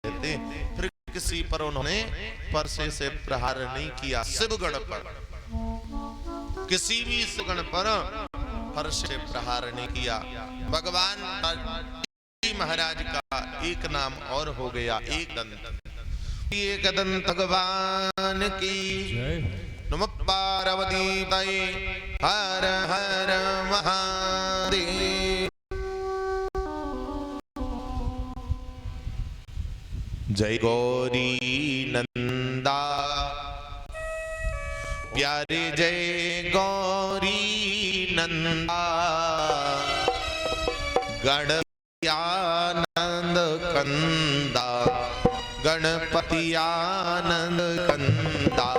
देते, फिर किसी पर उन्होंने परसे से प्रहार नहीं किया। शिवगण पर, किसी भी शिवगण पर परसे से प्रहार नहीं किया। भगवान महाराज का एक नाम और हो गया, एक दंत भगवान की। नमः पार्वती तये, हर हर महादेव। जय गौरी नंदा प्यारे, जय गौरी नंदा, गणपति आनंद कंदा, गणपति आनंद कंदा,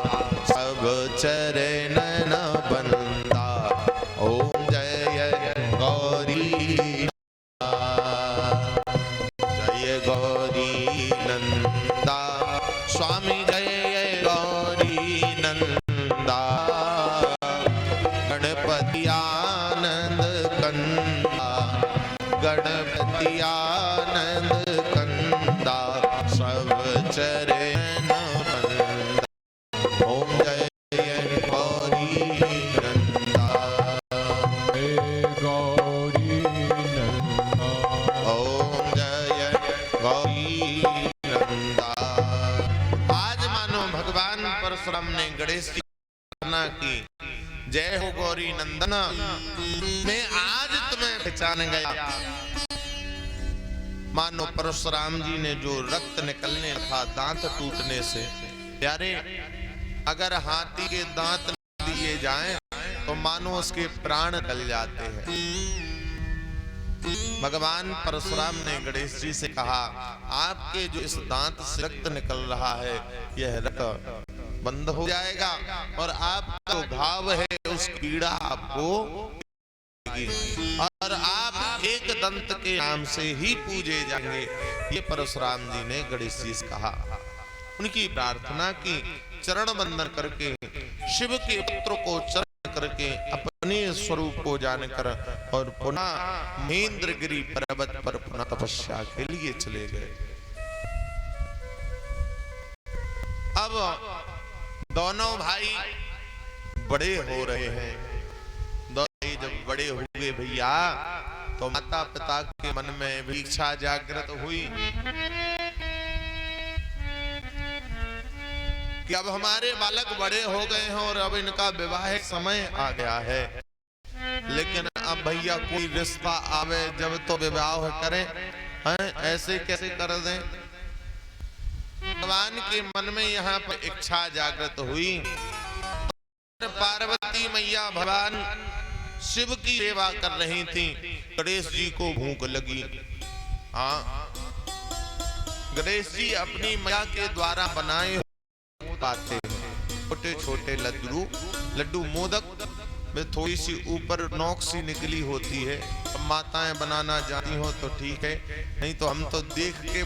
सब चरणन बंदा। ओम जय गौरी, जय गौरी नंदा, स्वामी जय गौरी नंदा, गणपति आनंद कंदा, गणपति आनंद कंदा, सब चरण बंदा। ओम जय गौरी नंदा, जय गौरी नंदा, ओम जय गौरी नंदा। आज मानो भगवान परशुराम ने गणेश जी की जय हो गौरी नंदन, मैं आज तुम्हें पहचान गया। मानो परशुराम जी ने जो रक्त निकलने था दांत टूटने से, प्यारे अगर हाथी के दांत दिए जाएं तो मानो उसके प्राण निकल जाते हैं। भगवान परशुराम ने गणेश जी से कहा, आपके जो इस दांत से रक्त निकल रहा है, यह रक्त बंद हो जाएगा और आपका जो घाव है उस पीड़ा आपको, और आप एक दंत के नाम से ही पूजे जाएंगे। ये परशुराम जी ने गणेश जी से कहा, उनकी प्रार्थना की। चरण वंदन करके शिव के पुत्र को चरण करके अपने स्वरूप को जानकर और पुनः महेंद्रगिरी पर्वत पर पुनः तपस्या के लिए चले गए। अब दोनों भाई बड़े हो रहे हैं। दोनों भाई जब बड़े हो गए भैया, तो माता पिता के मन में भी इच्छा जागृत हुई कि अब हमारे बालक बड़े हो गए हैं और अब इनका विवाह समय आ गया है, लेकिन अब भैया कोई रिश्ता आवे जब तो विवाह करें, हैं? ऐसे कैसे कर दें? भगवान के मन में यहाँ पर इच्छा जागृत हुई। पार्वती मैया भगवान शिव की सेवा कर रही थी। गणेश जी को भूख लगी। हाँ, गणेश जी अपनी मैया के द्वारा बनाए पाते हैं छोटे छोटे लड्डू मोदक में थोड़ी सी ऊपर नोक सी निकली होती है। अब माताएं बनाना जानती हो तो ठीक है, नहीं तो हम तो देख के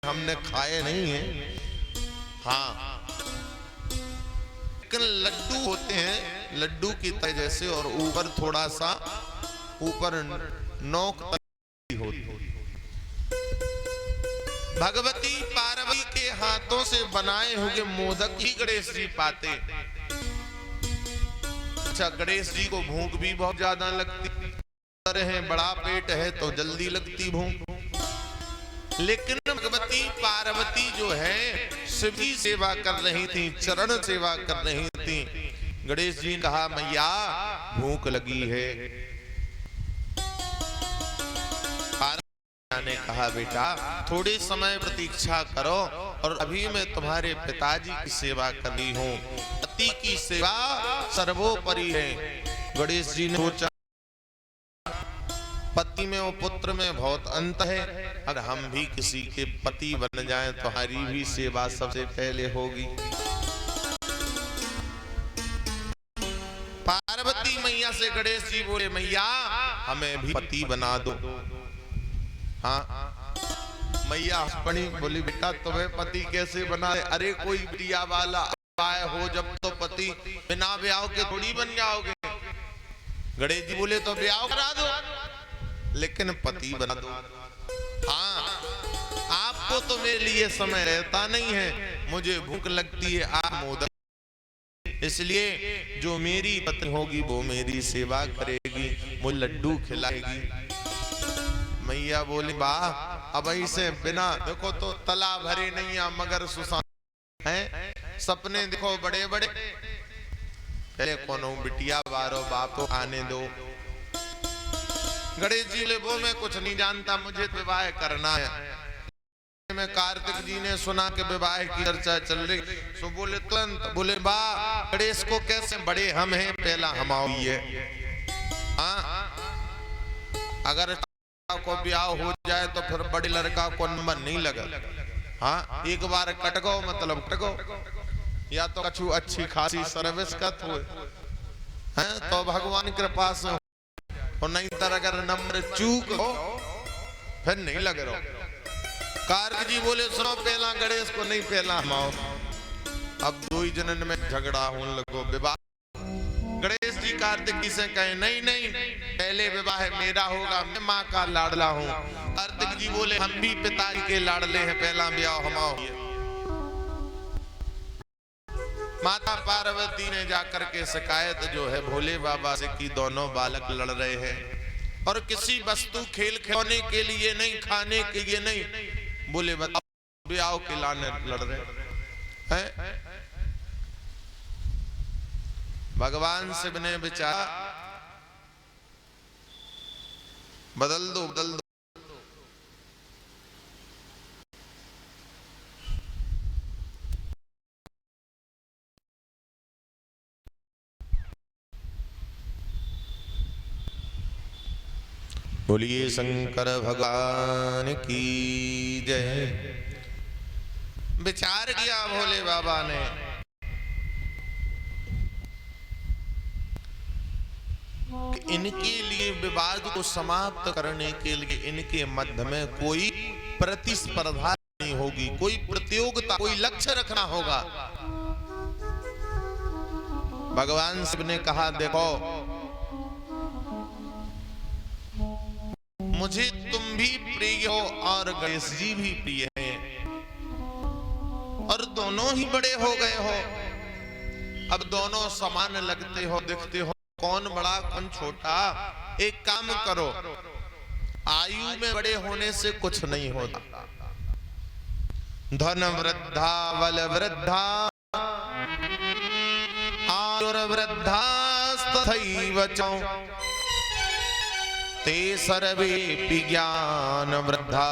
हमने खाए नहीं है। हाँ, लेकिन लड्डू होते हैं लड्डू की तरह जैसे, और ऊपर थोड़ा सा ऊपर नोक होती है। भगवती पार्वती के हाथों से बनाए हुए मोदक ही गणेश जी पाते। अच्छा, गणेश जी को भूख भी बहुत ज्यादा लगती है, बड़ा पेट है तो जल्दी लगती भूख। लेकिन भगवती पार्वती जो है शिव की सेवा कर रही थी, चरण सेवा कर रही थी। गणेश जी ने कहा मैया भूख लगी है। ने कहा बेटा थोड़े समय प्रतीक्षा करो, और अभी मैं तुम्हारे पिताजी की सेवा कर रही हूँ। पति की सेवा सर्वोपरि है। गणेश जी ने सोचा पति में और पुत्र में बहुत अंतर है, अगर हम भी किसी के पति बन जाएं तो हमारी भी सेवा सबसे पहले होगी। पार्वती मैया से गणेश जी बोले मैया हमें भी पति बना दो। हाँ, मैया पड़ी बोली बेटा तुम्हें पति कैसे बना? अरे कोई प्रिया वाला आए हो जब तो पति, बिना ब्याह के थोड़ी बन जाओगे। गणेश जी बोले तो ब्याह करा दो, लेकिन पति बना दो। हाँ, आपको तो मेरे लिए समय रहता नहीं है, मुझे भूख लगती है, आप मोदक, इसलिए जो मेरी पत्नी होगी वो मेरी सेवा करेगी, वो लड्डू खिलाएगी। मैया बोली वाह, अब ऐसे बिना देखो तो तला भरे नहीं मगर सुसान है, सपने देखो बड़े बड़े। पहले कोनो बिटिया बारो बाप आने दो। गणेश जी ले वो मैं कुछ नहीं जानता, मुझे विवाह करना है। में कार्तिक जी ने सुना कि विवाह की चर्चा चल रही, सो बोले तुरंत बोले वाह गणेश को कैसे, बड़े हम हैं पहला हम आओ। हाँ, अगर को ब्याह हो जाए तो फिर बड़े लड़का को नंबर नहीं लगा। हाँ, एक बार कटगो मतलब कटगो, या तो कछु अच्छी खासी सर्विस का है तो भगवान कृपा से, और नहीं तो अगर नंबर चूक हो फिर नहीं लग रहा। कार्तिक जी बोले सुनो पहला गणेश को नहीं पहला हम आओ। अब दो ही जनन में झगड़ा होने लगो, विवाह। गणेश जी कार्तिक जी से कहे नहीं नहीं पहले विवाह मेरा होगा, मैं माँ का लाडला हूँ। कार्तिक जी बोले हम भी पिताजी के लाडले हैं, पहला ब्याह हम आओ। माता पार्वती ने जाकर के शिकायत जो है भोले बाबा से की, दोनों बालक लड़ रहे हैं और किसी वस्तु खेल खिलौने के लिए नहीं, खाने के लिए नहीं, बोले बताओ ब्याह के लाने लड़ रहे हैं। भगवान शिव ने विचारा बदल दो बदल दो। बोलिए शंकर भगवान की जय। विचार किया भोले बाबा ने, इनके लिए विवाद को समाप्त करने के लिए इनके मध्य में कोई प्रतिस्पर्धा नहीं होगी, कोई प्रतियोगिता, कोई लक्ष्य रखना होगा। भगवान शिव ने कहा, देखो मुझे तुम भी प्रिय हो और गणेश जी भी प्रिय हैं, और दोनों ही बड़े हो गए हो। अब दोनों समान लगते हो, दिखते हो, कौन बड़ा कौन छोटा। एक काम करो, आयु में बड़े होने से कुछ नहीं होता। धन वृद्धा बल वृद्धा आयुर्वृद्धा तथैव च ते सर्वेऽपि ज्ञान वृद्धा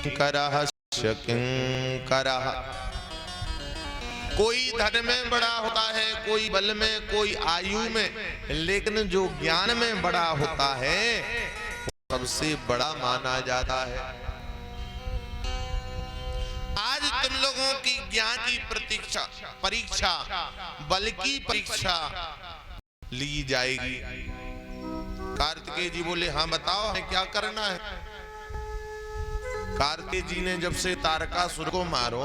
किंकरः किंकरः। कोई धन में बड़ा होता है, कोई बल में, कोई आयु में, लेकिन जो ज्ञान में बड़ा होता है वो सबसे बड़ा माना जाता है। आज तुम लोगों की ज्ञान की परीक्षा बल की परीक्षा ली जाएगी। कार्तिकेय जी बोले, हाँ बताओ हमें क्या करना है। कार्तिकेय जी ने जब से तारकासुर को मारो,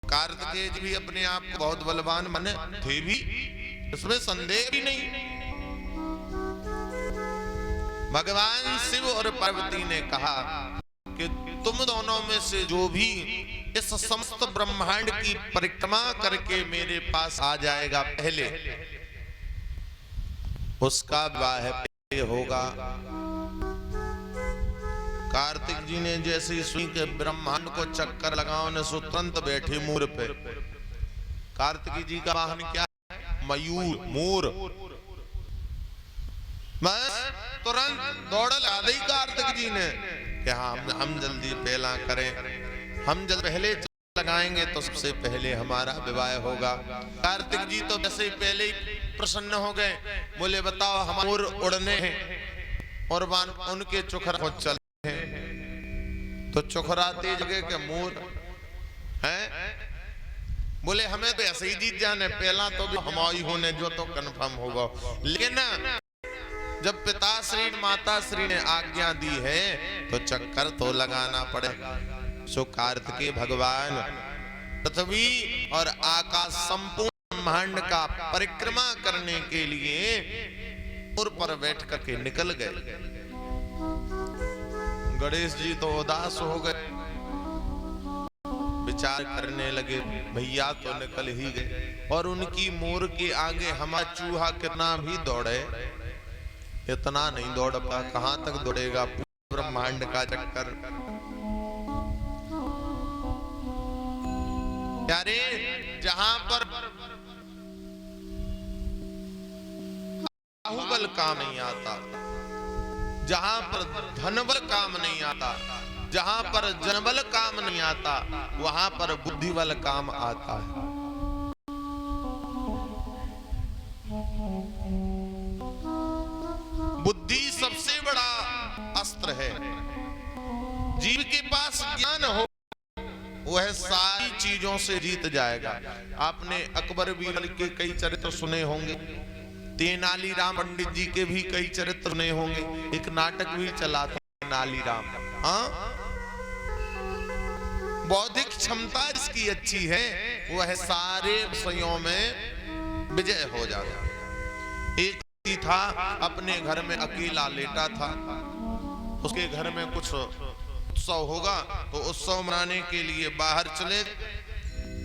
कार्तिकेय जी भी अपने आप को बहुत बलवान माने थे भी, इसमें संदेह भी नहीं। भगवान शिव और पार्वती ने कहा कि तुम दोनों में से जो भी इस समस्त ब्रह्मांड की परिक्रमा करके मेरे पास आ जाएगा पहले, उसका विवाह पहले होगा। कार्तिक जी ने जैसे सुनी के ब्रह्मांड को चक्कर लगाओ ने सो तुरंत बैठे मोर पे। कार्तिक जी का वाहन क्या है? मयूर, मोर। मैं तुरंत दौड़ लगा दी कार्तिक जी ने कि हाँ हम जल्दी पहला करें, हम जल्द पहले लगाएंगे तो सबसे पहले हमारा विवाह होगा। कार्तिक जी तो वैसे ही पहले ही प्रसन्न हो गए, बोले बताओ हम मोर उड़ने हैं और उनके चुखरा को चले हैं, तो चुखराते जगह के मोर हैं। बोले हमें तो ऐसे ही जीत जाने, पहला तो भी हमारी होने जो तो कंफर्म होगा। लेकिन जब पिताश्री माताश्री ने आज्ञा दी है तो चक्कर तो लगाना पड़ेगा। सो कार्तिकेय भगवान पृथ्वी और आकाश संपूर्ण ब्रह्मांड का परिक्रमा करने के लिए मोर पर बैठ करके निकल गए। गणेश जी तो उदास हो गए, विचार करने लगे भैया तो निकल ही गए, और उनकी मोर के आगे हमारा चूहा कितना भी दौड़े इतना नहीं दौड़ पा। कहां तक दौड़ेगा पूरे ब्रह्मांड का चक्कर। यारे जहां पर बाहुबल काम नहीं आता, जहां पर धनबल काम नहीं आता, जहां पर जनबल काम नहीं आता, वहां पर बुद्धिबल काम आता है। बुद्धि सबसे बड़ा अस्त्र है। जीव के पास ज्ञान हो वह सारी चीजों से जीत जाएगा। आपने अकबर बीरबल के कई चरित्र सुने होंगे, तेनालीराम पंडित जी के भी कई चरित्र सुने होंगे, एक नाटक भी चला था तेनालीराम। हाँ, बौद्धिक क्षमता जिसकी अच्छी है वह सारे विषयों में विजय हो जाता। एक था अपने घर में अकेला लेटा था, उसके घर में कुछ उत्सव होगा तो उत्सव मनाने के लिए बाहर चले।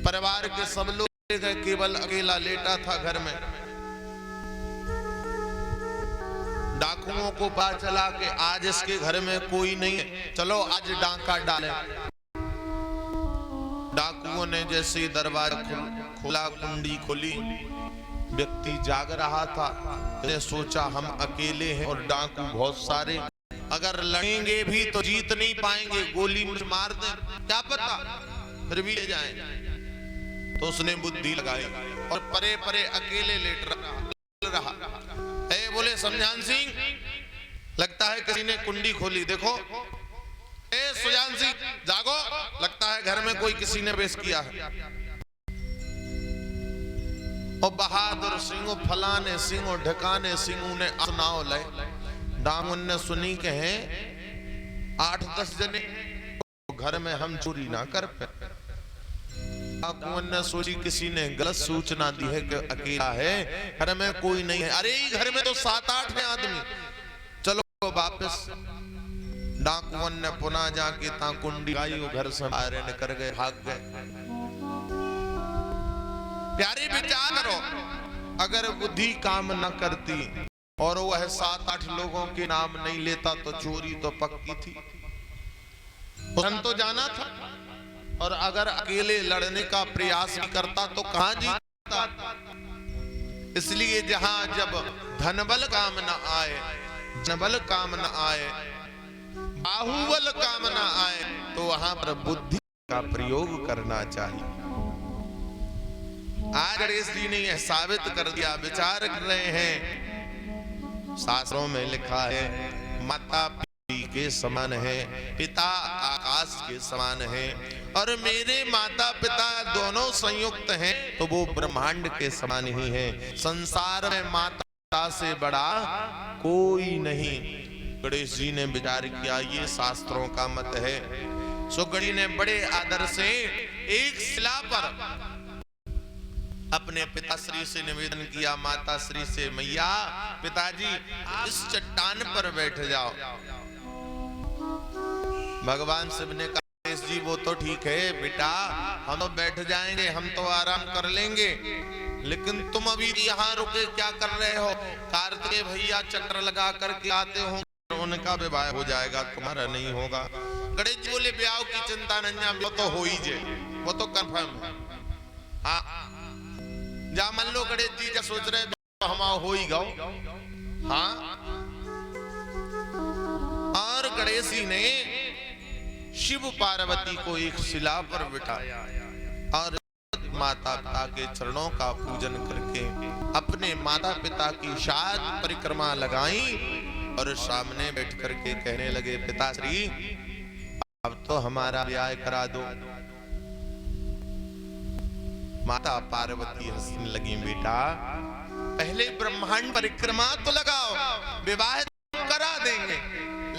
परिवार के सब लोग गए, केवल अकेला लेटा था घर में। डाकुओं को पता चला कि आज इसके घर में कोई नहीं है, चलो आज डाका डालें। डाकुओं ने जैसे दरवाजा खोला, कुंडी खोली, व्यक्ति जाग रहा था। उसने सोचा हम अकेले हैं और डाकू बहुत सारे, अगर लड़ेंगे भी तो जीत नहीं पाएंगे, गोली मुझे मार दें, क्या पता फिर भी ले जाएं। तो उसने बुद्धि लगाई और परे परे अकेले लेट रहा। बोले समझान सिंह, लगता है किसी ने कुंडी खोली, देखो। सुजान सिंह जागो, लगता है घर में कोई किसी ने पेश किया है। और बहादुर सिंह, फलाने सिंह, ढकाने सिंह ने सुनाओ ले। दामन ने सुनी के हैं 8-10 जने घर में हम चोरी ना कर पे। डाकुओं ने सोची किसी ने गलत सूचना दी है कि अकेला है, घर में कोई नहीं है। अरे घर में तो 7-8 है आदमी, चलो वापस। डाकुओं ने पुनः जाके ता कुंडी आई, वो घर से बाहर निकल गए, भाग गए। प्यारे विचार करो, अगर बुद्धि काम न करती और वह 7-8 लोगों के नाम नहीं लेता तो चोरी तो पक्की थी, तो जाना था। और अगर अकेले लड़ने का प्रयास भी करता तो कहां जीतता। इसलिए जहां जब धनबल काम न आए, जनबल काम न आए, बाहुबल काम न आए, तो वहां पर बुद्धि का प्रयोग करना चाहिए। आज गणेश जी ने यह साबित कर दिया। विचार कर रहे हैं, शास्त्रों में लिखा है माता पृथ्वी के समान है, पिता आकाश के समान है, और मेरे माता पिता दोनों संयुक्त हैं तो वो ब्रह्मांड के समान ही है। संसार में माता पिता से बड़ा कोई नहीं। गणेश जी ने विचार किया, ये शास्त्रों का मत है। सो गणेश ने बड़े आदर से एक शिला पर अपने पिताश्री से निवेदन किया, माताश्री से, मैया पिताजी इस चट्टान पर बैठ जाओ। भगवान शिव ने कहा, गणेश जी वो तो ठीक है बेटा, हम तो बैठ जाएंगे, हम तो आराम कर लेंगे, लेकिन तुम अभी यहाँ रुके क्या कर रहे हो? कार्तिकेय भैया चक्र लगा करके आते हो, उनका विवाह हो जाएगा, तुम्हारा नहीं होगा। गणेश जी बोले, ब्याह की चिंता नहीं, वो तो हो ही जाए, वो तो कंफर्म है। हाँ, जा मान लो गणेश जी जा सोच रहे तो हम हो ही गओ। हाँ, और गणेश जी ने शिव पार्वती को एक शिला पर बिठाया और माता पिता के चरणों का पूजन करके अपने माता पिता की 7 परिक्रमा लगाई और सामने बैठ करके कहने लगे, पिताश्री अब तो हमारा ब्याह करा दो। माता पार्वती हंसने लगी, बेटा पहले ब्रह्मांड परिक्रमा तो लगाओ, विवाह करा देंगे,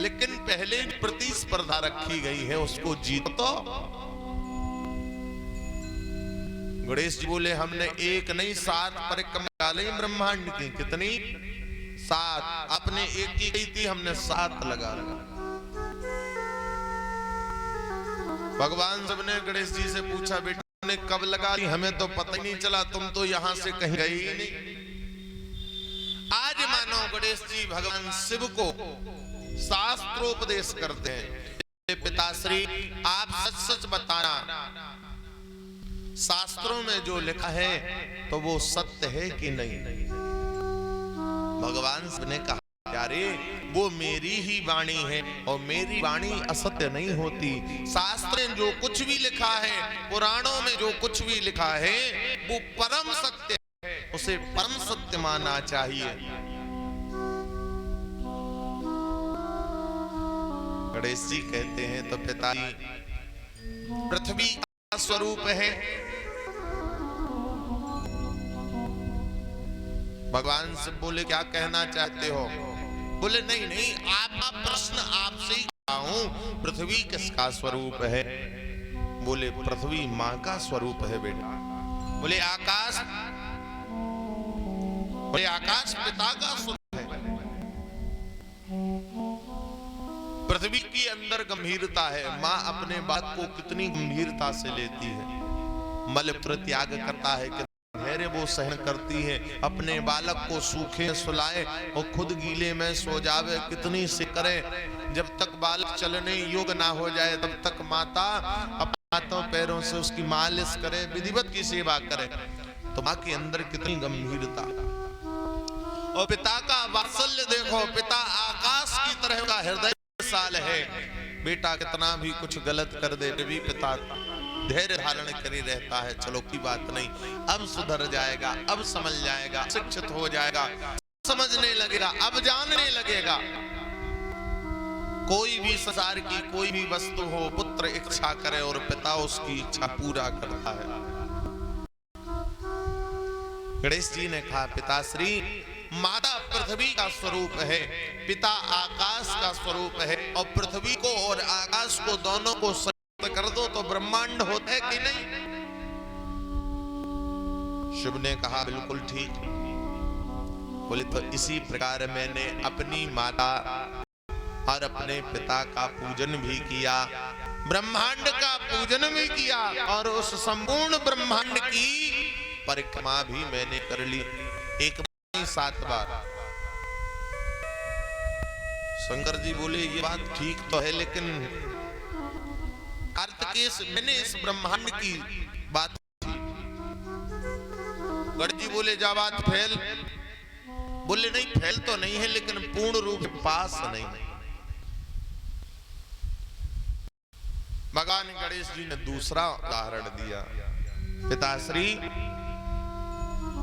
लेकिन पहले प्रतिस्पर्धा रखी गई है, उसको जीत तो। गणेश जी बोले, हमने एक नहीं 7 परिक्रमा डाली ब्रह्मांड की। कितनी? 7। आपने एक की गई थी, हमने 7 लगा। भगवान सबने गणेश जी से पूछा, बेटा ने कब लगा ली? हमें तो पता ही नहीं चला, तुम तो यहां से कहीं गए ही नहीं। आज मानो गणेश जी भगवान शिव को शास्त्रोपदेश करते हैं, पिताश्री आप सच सच बताना, शास्त्रों में जो लिखा है तो वो सत्य है कि नहीं? भगवान शिव ने कहा, प्यारे वो मेरी ही वाणी है और मेरी वाणी असत्य नहीं होती। शास्त्र में जो कुछ भी लिखा है, पुराणों में जो कुछ भी लिखा है, वो परम सत्य है, उसे परम सत्य मानना चाहिए। गणेश जी कहते हैं, तो पिताजी पृथ्वी का स्वरूप है। भगवान से बोले, क्या कहना चाहते हो? बोले, नहीं नहीं, आपका प्रश्न आपसे ही कहा हूं, पृथ्वी किसका स्वरूप है? बोले, पृथ्वी मां का स्वरूप है बेटा। बोले, आकाश? बोले, आकाश पिता का स्वरूप है। पृथ्वी के अंदर गंभीरता है, मां अपने बात को कितनी गंभीरता से लेती है, मलमूत्र त्याग करता है, धैर्य वो सहन करती है, अपने बालक को सूखे सुलाए और खुद गीले में सो जावे, कितनी से करे। जब तक बालक चलने योग्य ना हो जाए तब तक माता अपने हाथों पैरों से उसकी मालिश करे, विधिवत की सेवा करे। तो मां के अंदर कितनी गंभीरता। और पिता का वात्सल्य देखो, पिता आकाश की तरह का हृदय साल है। बेटा कितना भी कुछ गलत कर दे, भी पिता धैर्य धारण करे रहता है। चलो की बात नहीं, अब सुधर जाएगा, अब समझ जाएगा, शिक्षित हो जाएगा, समझने लगेगा, अब जानने लगेगा। कोई भी संसार की कोई भी वस्तु हो, पुत्र इच्छा करे और पिता उसकी इच्छा पूरा करता है। गणेश जी ने कहा, पिताश्री माता पृथ्वी का स्वरूप है, पिता आकाश का स्वरूप है, और पृथ्वी को और आकाश को दोनों को कर दो तो ब्रह्मांड होता है कि नहीं? शिव ने कहा बिल्कुल ठीक। बोले तो इसी प्रकार मैंने अपनी माता और अपने पिता का पूजन भी किया, ब्रह्मांड का पूजन भी किया और उस संपूर्ण ब्रह्मांड की परिक्रमा भी मैंने कर ली, एक बार नहीं 7 बार। शंकर जी बोले ये बात ठीक तो है, लेकिन कार्तिकेय मैंने इस ब्रह्मांड की बात की। गढ़ जी बोले जा बात फैल। बोले नहीं फैल तो नहीं है, लेकिन पूर्ण रूप पास नहीं। भगवान गणेश जी ने दूसरा उदाहरण दिया। पिताश्री,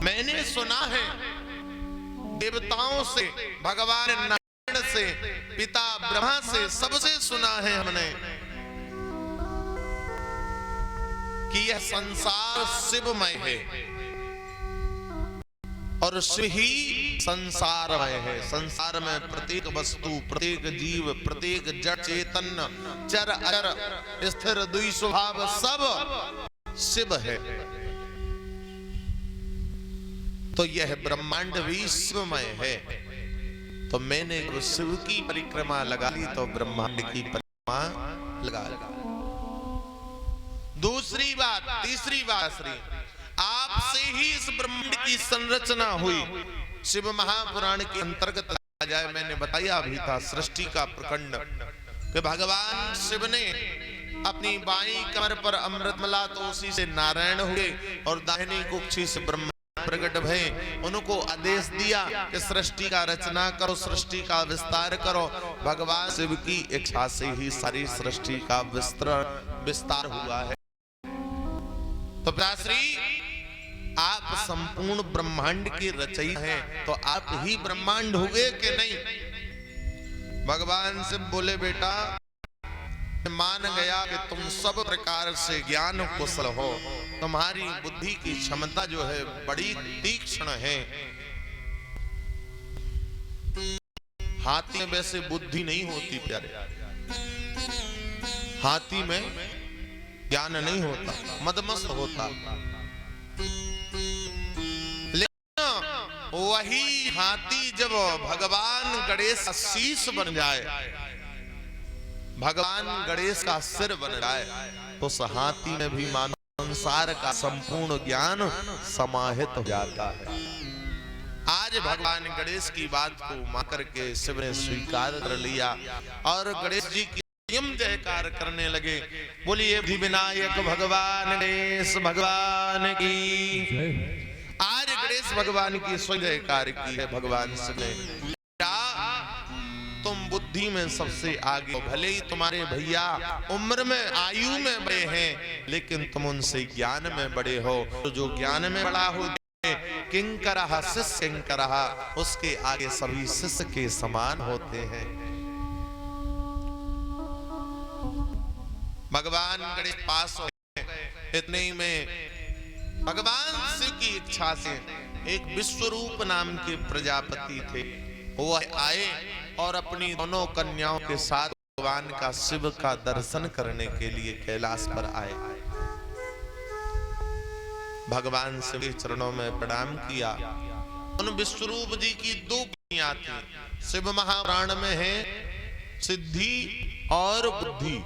मैंने सुना है देवताओं से, भगवान नारायण से, पिता ब्रह्मा से, सबसे सुना है हमने कि यह संसार शिवमय है और शिव ही संसारमय है। संसार में प्रत्येक वस्तु, प्रत्येक जीव, प्रत्येक जड़ चेतन, चर अचर, स्थिर द्वि स्वभाव सब शिव है। तो यह ब्रह्मांड भी शिवमय है। तो मैंने शिव की परिक्रमा लगा ली तो ब्रह्मांड की परिक्रमा लगा ली। दूसरी बात, तीसरी बात, श्री आपसे ही इस ब्रह्मांड की संरचना हुई। शिव महापुराण के अंतर्गत आ जाए, मैंने बताया अभी था सृष्टि का प्रखंड कि भगवान शिव ने अपनी बाईं कमर पर अमृत मला तो उसी से नारायण हुए और दाहिनी कुक्षी से ब्रह्मा प्रकट भय। उनको आदेश दिया कि सृष्टि का रचना करो, सृष्टि का विस्तार करो। भगवान शिव की इच्छा से ही सारी सृष्टि का विस्तार हुआ है। तो पिताश्री, आप संपूर्ण ब्रह्मांड की रचयिता हैं, तो आप ही ब्रह्मांड हुए कि नहीं? भगवान शिव बोले बेटा, मान गया कि तुम सब प्रकार से ज्ञान कुशल हो, तुम्हारी बुद्धि की क्षमता जो है बड़ी तीक्ष्ण है। हाथी में वैसे बुद्धि नहीं होती प्यारे, हाथी में ज्ञान नहीं होता, मदमस्त होता। लेकिन वही हाथी जब भगवान गणेश का शीश बन जाए, भगवान गणेश का सिर बन जाए, तो उस हाथी में भी मानव संसार का संपूर्ण ज्ञान समाहित हो जाता है। आज भगवान गणेश की बात को मान करके शिव ने स्वीकार कर लिया और गणेश जी की जयकार करने लगे। बोलिए विनायक भगवान गणेश भगवान की। आज गणेश भगवान की स्वयं जयकार की है भगवान शिव ने। तुम बुद्धि में सबसे आगे हो, भले ही तुम्हारे भैया उम्र में आयु में बड़े हैं, लेकिन तुम उनसे ज्ञान में बड़े हो। तो जो ज्ञान में बड़ा हो किंकरः शिष्य किंकरः, उसके आगे सभी शिष्य के समान होते हैं। भगवान गणेश पास हो, इतने ही में भगवान शिव की इच्छा से एक विश्वरूप नाम के प्रजापति थे, वो आए और अपनी दोनों कन्याओं के साथ भगवान का शिव का दर्शन करने के लिए कैलाश पर आए। भगवान शिव के चरणों में प्रणाम किया। उन विश्वरूप जी की 2 कन्या थी। शिव महापुराण में है सिद्धि और बुद्धि,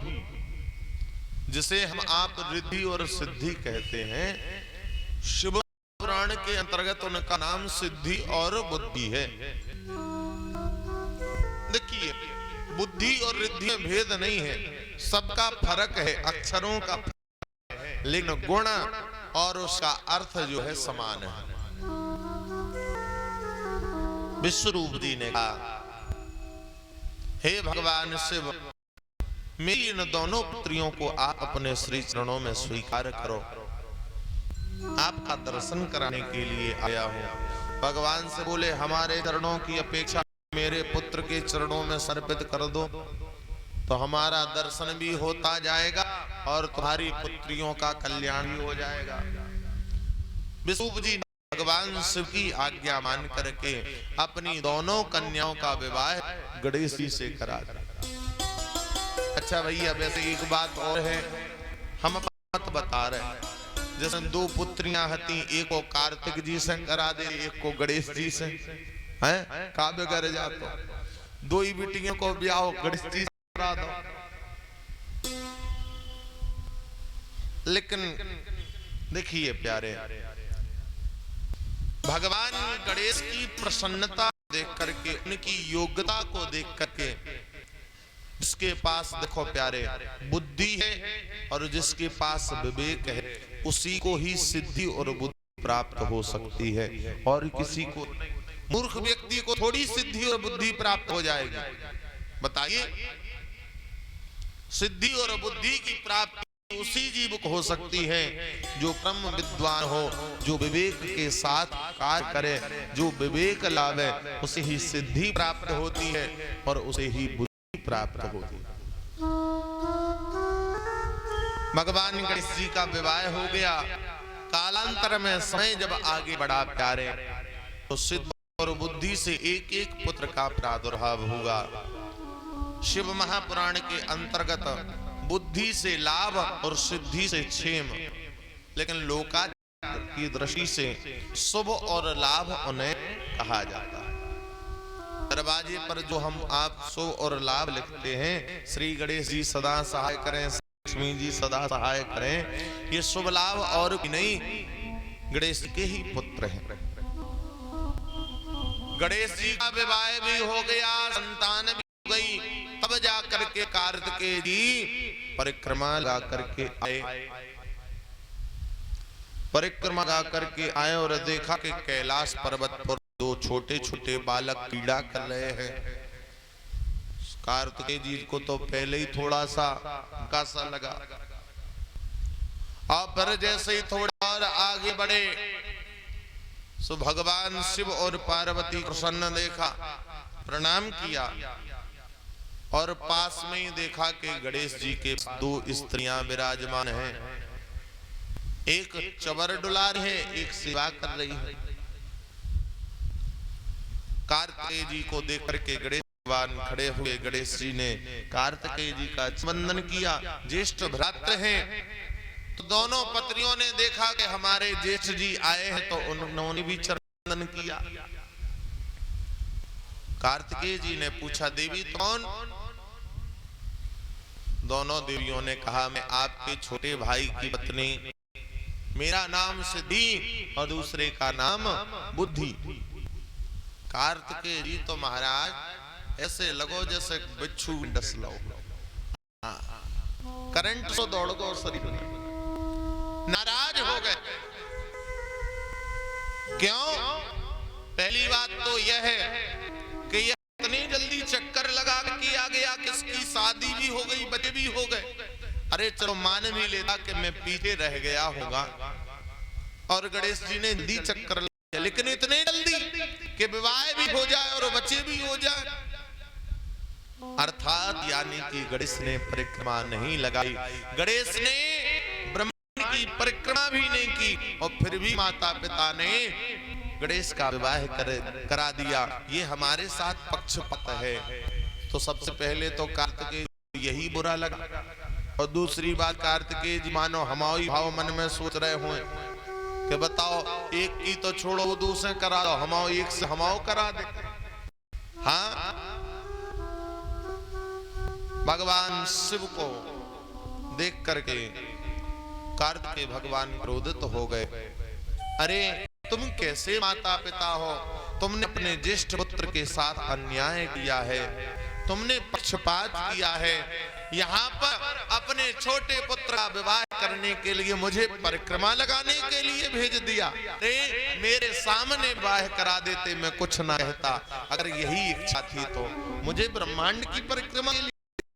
जिसे हम आप रिद्धि और सिद्धि कहते हैं। शिव पुराण के अंतर्गत उनका नाम सिद्धि और बुद्धि है। देखिए, बुद्धि और रिद्धि में भेद नहीं है, सबका फर्क है, अक्षरों का फर्क है, लेकिन गुण और उसका अर्थ जो है समान है। विश्वरूप जी ने कहा, हे भगवान शिव, मेरी इन दोनों पुत्रियों को आप अपने श्री चरणों में स्वीकार करो, आपका दर्शन कराने के लिए आया हूं। भगवान से बोले, हमारे चरणों की अपेक्षा मेरे पुत्र के चरणों में समर्पित कर दो, तो हमारा दर्शन भी होता जाएगा और तुम्हारी पुत्रियों का कल्याण भी हो जाएगा। विष्णु जी ने भगवान शिव की आज्ञा मान करके अपनी दोनों कन्याओं का विवाह गणेश जी से करा दिया। अच्छा भैया, वैसे एक बात और है, हम मत बता रहे, जैसे दो पुत्रियां हती, एक को कार्तिक जी से करा दे, एक को गणेश जी से, हैं काव्य कर जातो, दो ही बेटियों को ब्याह गणेश जी से करा दो। लेकिन देखिए प्यारे, भगवान गणेश की प्रसन्नता देख करके, उनकी योग्यता को देख करके, जिसके पास देखो प्यारे बुद्धि है और जिसके पास विवेक है, उसी को ही सिद्धि और बुद्धि प्राप्त हो सकती है, और किसी को, मूर्ख व्यक्ति को थोड़ी सिद्धि और बुद्धि प्राप्त हो जाएगी। बताइए, सिद्धि और बुद्धि की प्राप्ति उसी जीव को हो सकती है जो ब्रह्म विद्वान हो, जो विवेक के साथ कार्य करे, जो विवेक लावे, उसे ही सिद्धि प्राप्त होती है और उसे ही बुद्धि प्राप्त होती है। भगवान गणेश जी का विवाह हो गया। कालांतर में समय जब आगे बढ़ा प्यारे, तो सिद्ध और बुद्धि से एक एक पुत्र का प्रादुर्भाव होगा। शिव महापुराण के अंतर्गत बुद्धि से लाभ और सिद्धि से क्षेम, लेकिन लोकाचार की दृष्टि से शुभ और लाभ उन्हें कहा जाता है। दरवाजे पर जो हम आप शुभ और लाभ लिखते हैं, श्री गणेश जी सदा सहाय करें, लक्ष्मी जी सदा सहाय करें, ये शुभ लाभ और नहीं, गणेश के ही पुत्र हैं। गणेश जी का विवाह भी हो गया, संतान भी हो गई, तब जा करके कार्तिकेय जी परिक्रमा गा करके आए। परिक्रमा गा करके आए और देखा कि कैलाश पर्वत पर दो छोटे छोटे बालक क्रीड़ा कर रहे हैं। कार्तिकेय जी को तो पहले ही थोड़ा सा कासा लगा, और फिर जैसे ही थोड़ा और आगे बढ़े, सो भगवान शिव और पार्वती प्रसन्न देखा, प्रणाम किया, और पास में ही देखा कि गणेश जी के दो स्त्रियां विराजमान हैं। एक चवर डुलार है, एक सेवा कर रही है। कार्तिकेय जी को देख करके गणेश भगवान खड़े हुए। गणेश जी ने कार्तिकेय जी का वंदन किया, ज्येष्ठ भ्रातृ हैं। तो दोनों पत्नियों ने देखा कि हमारे ज्येष्ठ जी आए हैं, तो उन्होंने भी वंदन किया। कार्तिकेय जी ने पूछा, देवी कौन? दोनों देवियों ने कहा, मैं आपके छोटे भाई की पत्नी, मेरा नाम सिद्धि और दूसरे का नाम बुद्धि। कार्तिकेय जी तो महाराज ऐसे लगो जैसे बिच्छू डस लो, करंट से दौड़ गो शरीर में, नाराज हो गए। क्यों? पहली बात तो यह है कि यह इतनी जल्दी चक्कर लगा के आ गया, किसकी शादी भी हो गई, बच्चे भी हो गए। अरे चलो मान भी लेता कि मैं पीछे रह गया होगा, और गणेश जी ने दी चक्कर लगा, लेकिन इतने जल्दी कि विवाह भी हो जाए और बच्चे भी हो जाए। अर्थात यानी कि गणेश ने परिक्रमा नहीं लगाई, गणेश ने ब्रह्मांड की परिक्रमा भी नहीं की, और फिर भी माता पिता ने गणेश का विवाह करा दिया। ये हमारे साथ पक्षपात है। तो सबसे पहले तो कार्तिकेय यही बुरा लगा, और दूसरी बात कार्तिकेय जी मानो हमारी भाव मन में सोच रहे हुए कि बताओ, एक की तो छोड़ो, वो दूसरे करा दो, हमाओ एक से हमाओ करा दे। हाँ, भगवान शिव को देख करके कार्तिकेय भगवान क्रोधित हो गए। अरे तुम कैसे माता पिता हो? तुमने अपने ज्येष्ठ पुत्र के साथ अन्याय किया है, तुमने पक्षपात किया है। यहाँ पर अपने छोटे पुत्र का विवाह करने के लिए मुझे परिक्रमा लगाने के लिए भेज दिया। अरे मेरे सामने विवाह करा देते, मैं कुछ ना कहता। अगर यही इच्छा थी तो मुझे ब्रह्मांड की परिक्रमा के लिए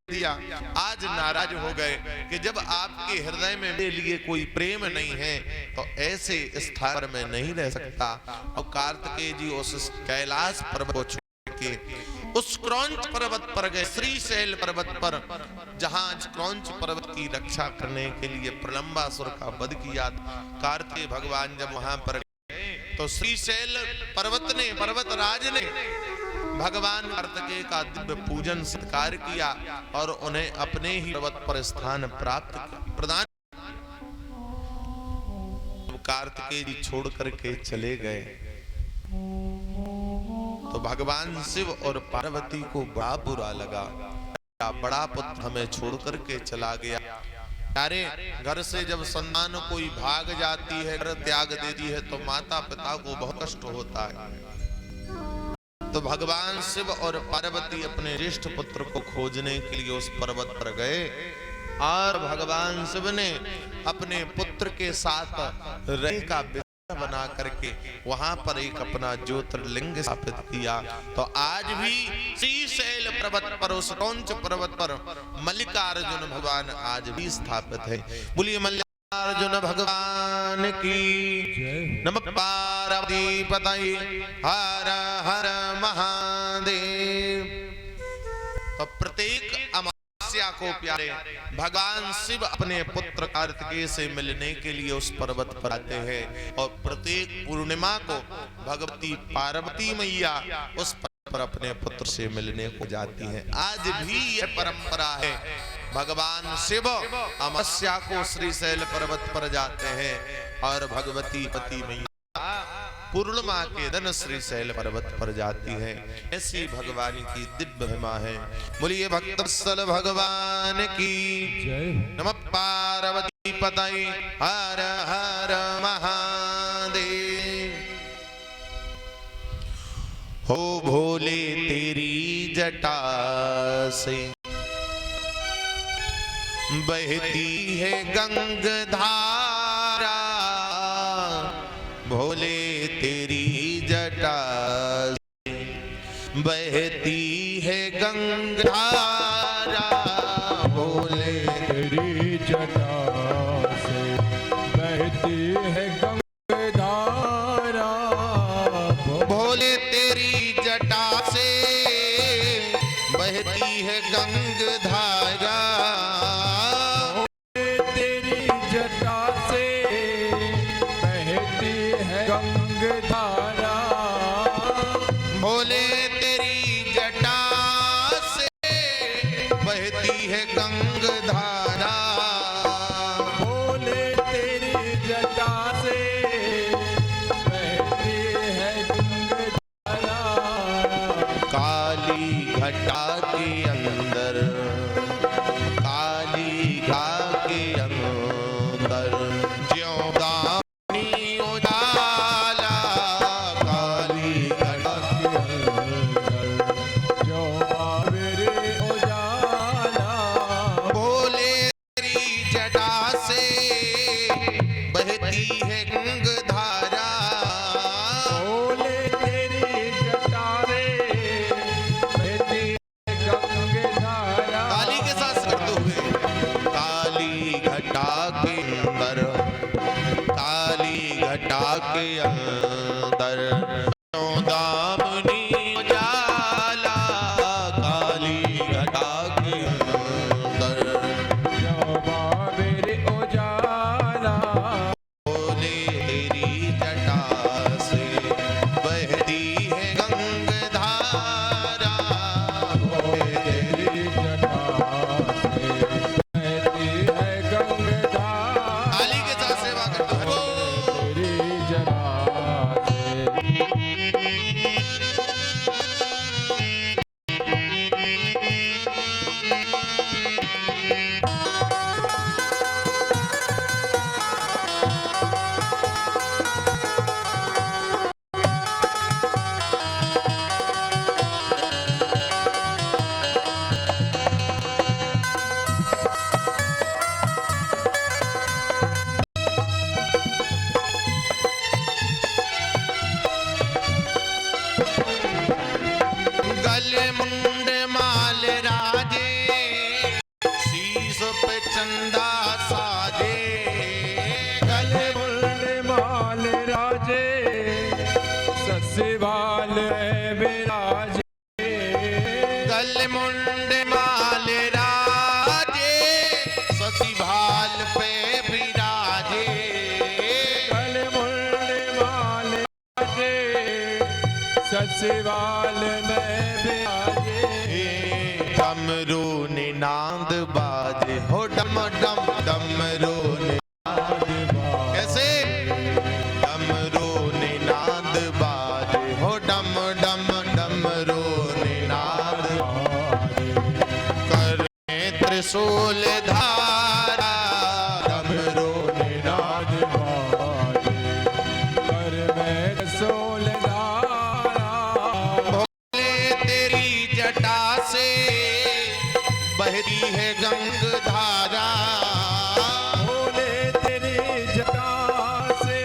दिया। आज नाराज हो गए कि जब आपके हृदय में मेरे लिए कोई प्रेम नहीं है तो ऐसे स्थान पर मैं नहीं रह सकता। और कार्तिकेय जी उस कैलाश पर्वत को छोड़ के उस क्रौंच पर्वत पर गए, श्रीशैल पर्वत पर, जहां क्रौंच पर्वत की रक्षा करने के लिए प्रलंबासुर का वध किया। कार्तिकेय भगवान जब वहां पर गए तो श्रीशैल पर्वतराज ने भगवान कार्तिकेय का दिव्य पूजन सत्कार किया और उन्हें अपने ही पर्वत पर स्थान प्राप्त प्रदान। कार्तिकेय जी छोड़ करके चले गए तो भगवान शिव और पार्वती को बड़ा बुरा लगा। बड़ा पुत्र हमें छोड़ करके चला गया। अरे घर से जब संतान कोई भाग जाती है, घर त्याग देती है तो माता पिता को बहुत कष्ट होता है। तो भगवान शिव और पार्वती अपने ज्येष्ठ पुत्र को खोजने के लिए उस पर्वत पर गए और भगवान शिव ने अपने पुत्र के साथ रही का बना करके वहां पर एक अपना ज्योतिर्लिंग स्थापित किया। तो आज भी श्रीशैल पर्वत पर, उस रौंच पर्वत पर मल्लिकार्जुन भगवान आज भी स्थापित है। बोलिए मल्लिकार्जुन भगवान की। नमः पार्वती पतये हर हर महादेव। तो प्रत्येक को प्यारे भगवान शिव अपने पुत्र कार्तिकेय से मिलने के लिए उस पर्वत पर आते हैं और प्रत्येक पूर्णिमा को भगवती पार्वती मैया उस पर अपने पुत्र से मिलने को जाती हैं। आज भी यह परंपरा है। भगवान शिव अमावस्या को श्रीशैल पर्वत पर जाते हैं और भगवती पति मैया पूर्णिमा के दिन श्रीशैल पर्वत पर जाती है। ऐसी भगवान की दिव्य महिमा है। बोलिए भक्तवत्सल भगवान की नमः पार्वती पतये हर हर महादेव। हो भोले तेरी जटा से बहती है गंगाधारा, भोले तेरी जटा से बहती है गंगाधारा, भोले तेरी जटा से बहती है गंगाधारा, भोले तेरी जटा से बहती है गंगाधारा, तेरी जटा से बहती है गंगाधारा, भोले तेरी जटा से बहती है गंगाधारा, भोले तेरी जटा से बहती है गंगाधारा, काली घटा के अंदर, काली घा के अंदर ज्यों दानी उजाला, काली घटा के अंदर जो मेरे उजाला, भोले तेरी जटा से बहती है गंगाधारा, भोले तेरी जटा से बहती है गंगाधारा, काली के साथ करते हुए काली घटा के अंदर, काली घटा के अंदर दामनी उजाला, काली घटा के अंदर जो मेरे उजाला, भोले तेरी जटा से बहती है गंगाधारा, भोले तेरी जटा से बहती है गंगाधारा, काली के साथ सेवा करते हुए तेरी जटा से गले मुंड माल राजे, शीश पे चंदा साजे, गले मुंड माल राजे, ससुराल विराजे, गले मुंड माल राजे, ससी भाल पे विराजे, गले मुंड माल राजे, ससुराल में विराजे, डमरू निनाद बाजे, हो डम डम डमरू कैसे डम डम डमरू निनाद करे त्रिशूल धारा डमरू निनाद बाजे कर में त्रिशूल धारा भोले तेरी जटा से बहती है गंग धारा भोले तेरी जटा से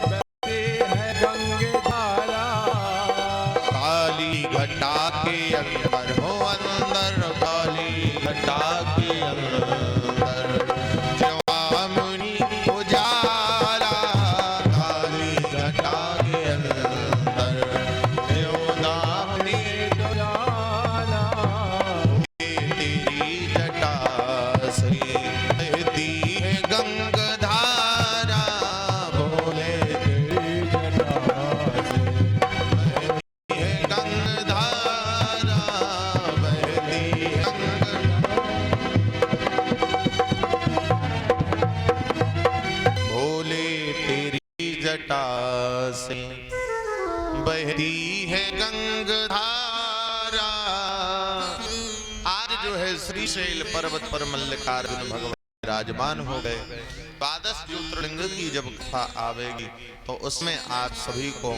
बहती है गंग धारा काली घटा के अंदर हो अंदर काली घटा के अंदर जवामुनि उजाला काली घटा के अंदर जवामुनि उजाला तेरी जटा से बहती है गंग धारा भोले तेरी जटा से है गंग धारा बहती गंग भोले तेरी जटा से बहती है गंग धारा। आज जो है श्रीशैल पर्वत पर मल्लिकार्जुन भगवान विराजमान हो गए। 12 ज्योतिर्लिंग की जब कथा आवेगी तो उसमें आप सभी को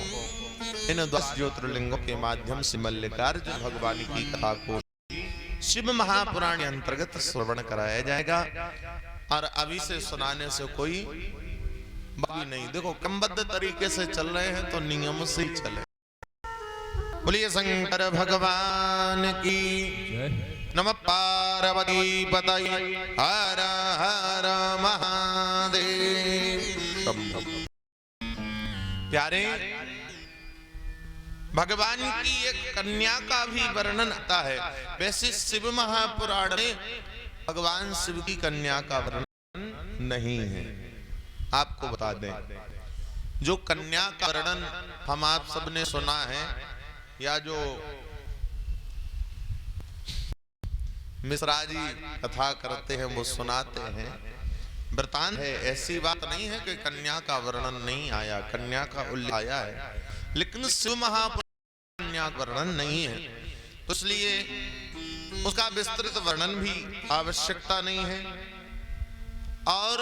इन 10 ज्योतिर्लिंगों के माध्यम से मल्लिकार्जुन भगवान की कथा को शिव महापुराण के अंतर्गत श्रवण कराया जाएगा। और अभी से सुनाने से कोई बात नहीं। देखो क्रमबद्ध तरीके से चल रहे हैं तो नियम से ही चले। बोलिए शंकर भगवान की जय नमः पार्वती पतये हर हर महादेव। प्यारे भगवान की एक कन्या का भी वर्णन आता है। वैसे शिव महापुराण में भगवान शिव की कन्या का वर्णन नहीं है। आपको बता दें, जो कन्या का वर्णन हम आप सबने सुना है या जो मिश्रा जी कथा करते हैं वो सुनाते हैं, वृतांत है। ऐसी बात नहीं है कि कन्या का वर्णन नहीं आया, कन्या का उल्लेख आया है, लेकिन शिव महापुराण कन्या का वर्णन नहीं है। तो इसलिए उसका विस्तृत वर्णन भी आवश्यकता नहीं है। और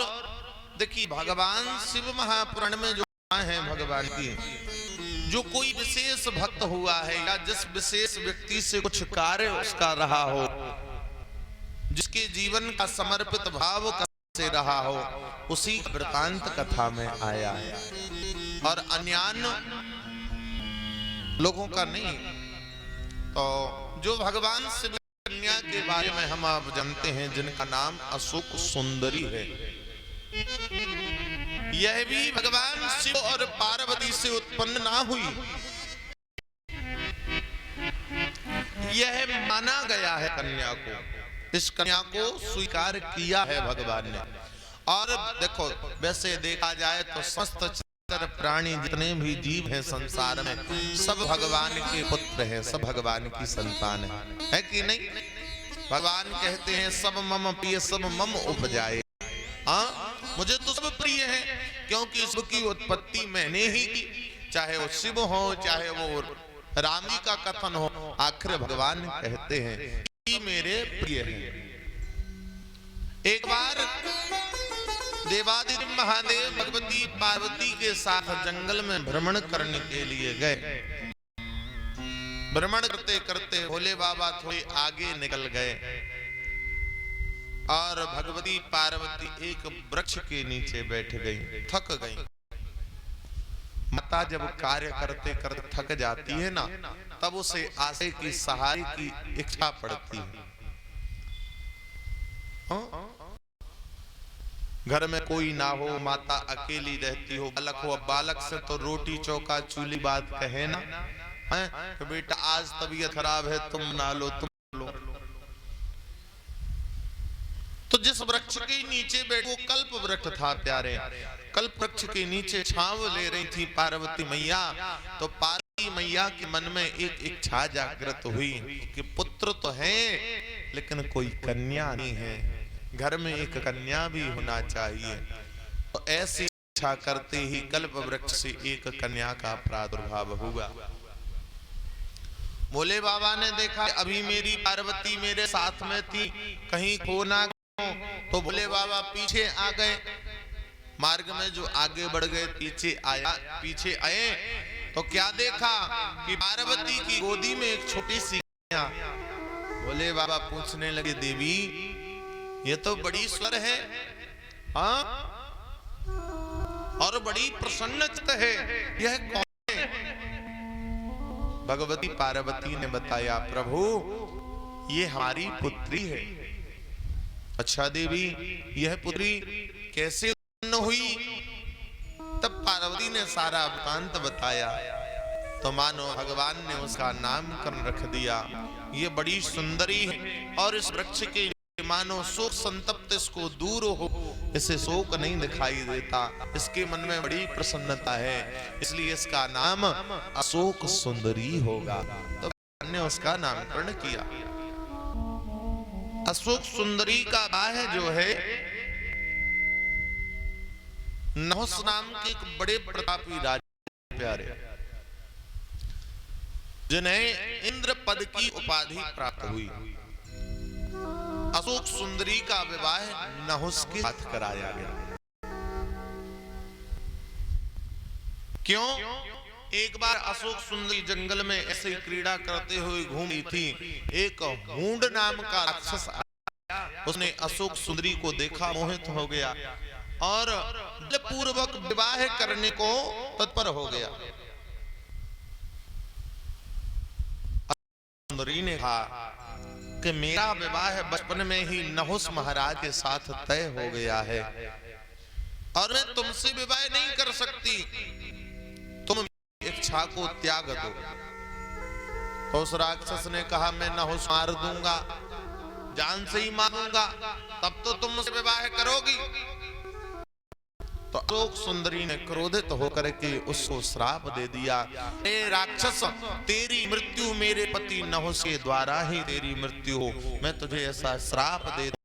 देखिए भगवान शिव महापुराण में जो है भगवान की, जो कोई विशेष भक्त हुआ है या जिस विशेष व्यक्ति से कुछ कार्य उसका रहा हो, जिसके जीवन का समर्पित भाव से रहा हो, उसी वृतांत कथा में आया है और अन्यान्य लोगों का नहीं। तो जो भगवान शिव कन्या के बारे में हम आप जानते हैं, जिनका नाम अशोक सुंदरी है, यह भी भगवान शिव और पार्वती से उत्पन्न ना हुई। यह माना गया है कन्या को, इस कन्या को स्वीकार किया है भगवान ने। और देखो वैसे देखा जाए तो समस्त चर प्राणी जितने भी जीव हैं संसार में, सब भगवान के पुत्र हैं, सब भगवान की संतान है कि नहीं? भगवान कहते हैं सब मम प्रिय सब मम उपजाए। हाँ, मुझे तो सब प्रिय है क्योंकि सबकी उत्पत्ति मैंने ही की। चाहे वो शिव हो, चाहे वो राम जी का कथन हो, आखिर भगवान कहते हैं कि मेरे प्रिय हैं। एक बार देवादिदेव महादेव भगवती पार्वती के साथ जंगल में भ्रमण करने के लिए गए। भ्रमण करते करते भोले बाबा थोड़े आगे निकल गए और भगवती पार्वती एक वृक्ष के नीचे बैठ गई, थक गई। माता जब कार्य करते करते थक जाती है ना, तब उसे आशय की सहाय की इच्छा पड़ती है। घर में कोई ना हो, माता अकेली रहती हो, बालक हो, अब बालक से तो रोटी चौका चूल्ही बात कहे ना, तो बेटा आज तबीयत खराब है तुम ना लो, तुम लो। तो जिस वृक्ष के नीचे बैठ, वो कल्प वृक्ष था प्यारे, कल्प वृक्ष के नीचे छांव ले रही थी पार्वती मैया। तो पार्वती मैया के मन में एक इच्छा जागृत हुई कि पुत्र तो है लेकिन कोई कन्या नहीं है, घर में एक कन्या भी होना चाहिए। तो ऐसी इच्छा करते ही कल्प वृक्ष से एक कन्या का प्रादुर्भाव हुआ। भोले बाबा ने देखा अभी मेरी पार्वती मेरे साथ में थी, कहीं खो ना गई, तो भोले बाबा पीछे आ गए। मार्ग में जो आगे बढ़ गए पीछे आए तो क्या देखा कि पार्वती की गोदी में एक छोटी सी कन्या। भोले बाबा पूछने लगे, देवी ये तो बड़ी सुंदर है, हाँ, और बड़ी प्रसन्नचित्त है, यह कौन है? भगवती पार्वती ने बताया, प्रभु ये हमारी पुत्री है। अच्छा देवी, यह पुत्री कैसे उत्पन्न हुई? तब पार्वती ने सारा वृत्तांत बताया। तो मानो भगवान ने उसका नामकरण रख दिया, ये बड़ी सुंदरी है और इस वृक्ष के मानो शोक संतप्त इसको दूर हो, इसे शोक नहीं दिखाई देता, इसके मन में बड़ी प्रसन्नता है, इसलिए इसका नाम अशोक सुंदरी होगा। तो भगवान ने उसका नामकरण किया। अशोक सुंदरी का बाह जो है नहुस नाम के एक बड़े प्रतापी राजा प्यारे, जिन्हें इंद्र पद की उपाधि प्राप्त हुई। अशोक सुंदरी का विवाह नहुस के साथ कराया गया। क्यों? एक बार अशोक सुंदरी जंगल में ऐसे ही क्रीड़ा करते हुए घूम रही थी। एक हूंड नाम का राक्षस आया, उसने अशोक सुंदरी को देखा, मोहित हो गया और बलपूर्वक विवाह करने को तत्पर हो गया। सुंदरी ने कहा कि मेरा विवाह बचपन में ही नहुस महाराज के साथ तय हो गया है और मैं तुमसे विवाह नहीं कर सकती, तुम इच्छा को त्याग दो। तो उस राक्षस ने कहा, मैं नहुस मार दूंगा, जान से ही मारूंगा, तब तो तुम मुझसे विवाह करोगी। तो अशोक सुंदरी ने क्रोधित होकर के उसको श्राप दे दिया, ए राक्षस, तेरी मृत्यु मेरे पति नहुस के द्वारा ही तेरी मृत्यु हो, मैं तुझे ऐसा श्राप दे दूं।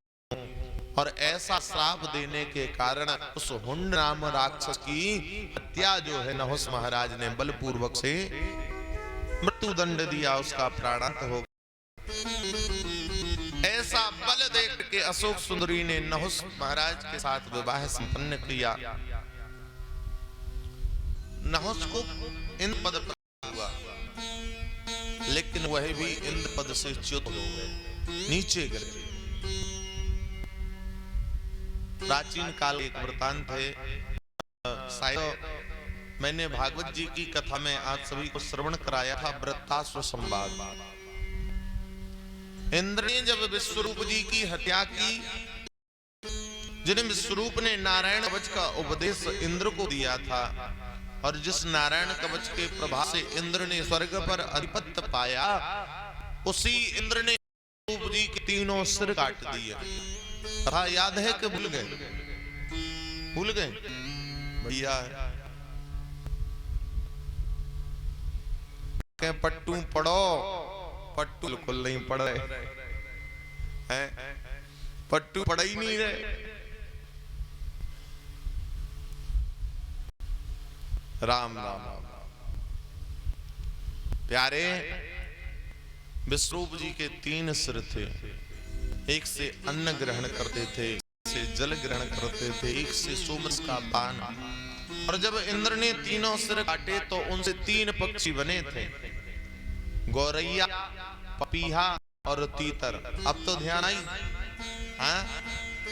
और ऐसा श्राप देने के कारण उस हुंड नाम राक्षस की हत्या जो है नहुस महाराज ने बलपूर्वक से मृत्यु दंड दिया, उसका प्राणांत हो। ऐसा बल देख के अशोक सुंदरी ने नहुस महाराज के साथ विवाह संपन्न किया। नहुस को इंद्र पद प्राप्त हुआ, लेकिन वह भी इंद्र पद से च्युत हो गए, नीचे गिर गए। प्राचीन काल एक वृतांत है, शायद मैंने भागवत जी की कथा में आज सभी को श्रवण कराया था, वृत्तासुर संवाद। इंद्र ने जब विश्वरूप जी की हत्या की, जिन्हें विश्वरूप ने नारायण कवच का उपदेश इंद्र को दिया था, और जिस नारायण कवच के प्रभाव से इंद्र ने स्वर्ग पर अधिपत्य पाया, उसी इंद्र ने विश्वरूप जी के तीनों सिर काट दिए। कथा याद है कि भूल गए? भूल गए? भैया पट्टू पढ़ो, पट्टू बिल्कुल नहीं पढ़ रहे हैं, पट्टू पढ़ ही नहीं रहे। राम राम राम प्यारे, विश्वरूप जी के 3 सिर थे, एक से अन्न ग्रहण करते थे, एक से जल ग्रहण करते थे, एक से सोमरस का पान। और जब इंद्र ने तीनों सिर काटे तो उनसे 3 पक्षी बने थे, गौरैया, पपीहा और तीतर। अब तो ध्यान आई, हाँ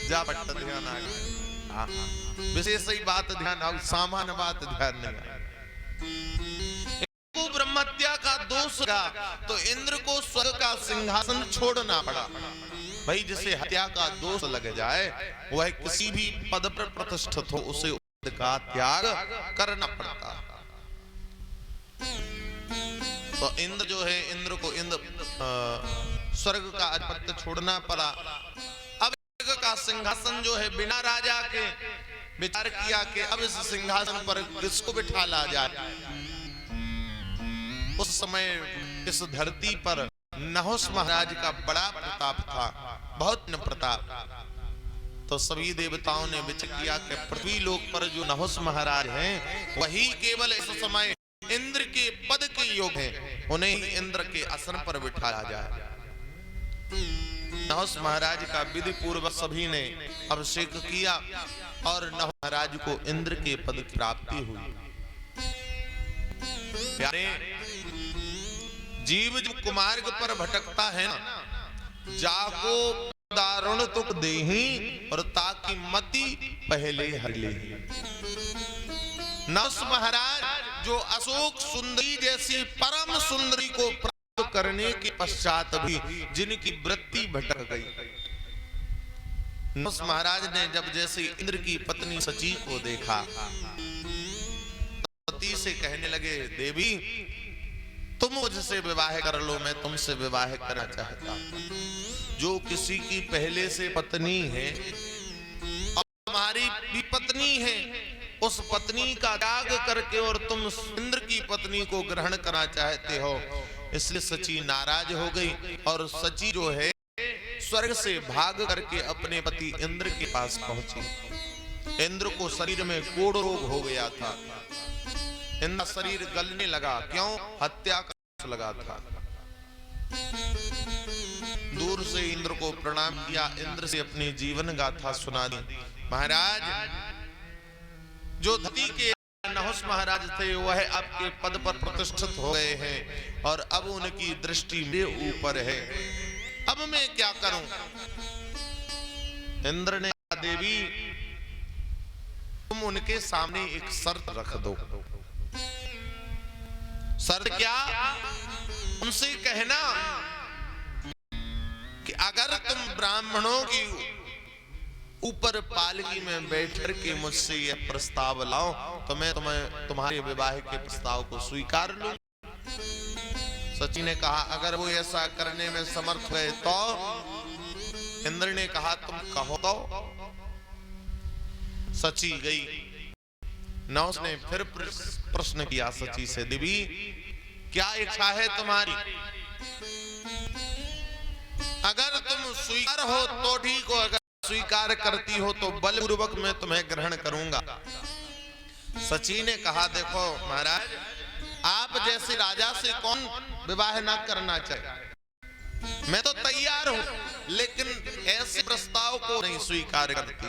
जा पट्ट ध्यान आ गया, हाँ विशेष ही बात ध्यान आ, सामान्य बात ध्यान नहीं आई। ब्रह्मत्या का दोष का तो इंद्र को स्वर्ग का सिंहासन छोड़ना पड़ा। भाई जिसे हत्या का दोष लग जाए वह किसी भी पद पर प्रतिष्ठित हो उसे पद का त्याग करना पड़ता। तो इंद्र जो है, इंद्र को स्वर्ग का अधिपत्य छोड़ना पड़ा। अब स्वर्ग का सिंहासन जो है बिना राजा के विचार किया कि अब इस सिंहासन पर किसको बिठाला जाए। उस समय इस धरती पर नहुस महाराज का बड़ा प्रताप था, बहुत न प्रताप। तो सभी देवताओं ने विचार किया कि पृथ्वी लोक पर जो नहुस महाराज हैं वही केवल इस समय इंद्र के पद के योग्य हैं। उन्हें ही इंद्र के आसन पर बिठाया जाए। नहुष महाराज का विधि पूर्वक सभी ने अभिषेक किया और नहुष महाराज को इंद्र के पद की प्राप्ति हुई। प्यारे, जीव जब कुमार्ग पर भटकता है ना, जाको दारुण तुक देही और ताकि मति पहले हर ले। नहुष महाराज जो अशोक सुंदरी जैसी परम सुंदरी को प्राप्त करने के पश्चात भी जिनकी वृत्ति भटक गई, नहुष महाराज ने जब जैसे इंद्र की पत्नी सची को देखा, सती से कहने लगे, देवी तुम मुझसे विवाह कर लो, मैं तुमसे विवाह करना चाहता हूं। जो किसी की पहले से पत्नी है और तुम्हारी भी पत्नी है, उस पत्नी का त्याग करके और तुम इंद्र की पत्नी को ग्रहण करना चाहते हो, इसलिए सची नाराज हो गई और सची जो है स्वर्ग से भाग करके अपने पति इंद्र के पास पहुंची। इंद्र को शरीर में कोढ़ रोग हो गया था, इंद्र शरीर गलने लगा, क्यों? हत्या का लगा था। दूर से इंद्र को प्रणाम किया, इंद्र से अपनी जीवन गाथा सुना दी। महाराज, जो धरती के नहुष महाराज थे वह आपके पद पर प्रतिष्ठित हो गए हैं और अब उनकी दृष्टि मेरे ऊपर है, अब मैं क्या करूं? इंद्र ने कहा, देवी तुम उनके सामने एक शर्त रख दो। शर्त क्या? उनसे कहना कि अगर तुम ब्राह्मणों की ऊपर पालकी में बैठकर के मुझसे यह प्रस्ताव लाओ तो मैं तुम्हारे विवाह के प्रस्ताव को स्वीकार लूं। सची ने कहा, अगर वो ऐसा करने में समर्थ है तो? इंद्र ने कहा, तुम कहो तो। सची गई। नहुष ने फिर प्रश्न किया सची से, देवी क्या इच्छा है तुम्हारी? अगर तुम स्वीकार हो तो ठीक हो, अगर स्वीकार करती हो तो बलपूर्वक मैं तुम्हें ग्रहण करूंगा। सची ने कहा, देखो महाराज, आप जैसे राजा से कौन विवाह ना करना चाहे, मैं तो तैयार हूं, लेकिन ऐसे प्रस्ताव को नहीं स्वीकार करती।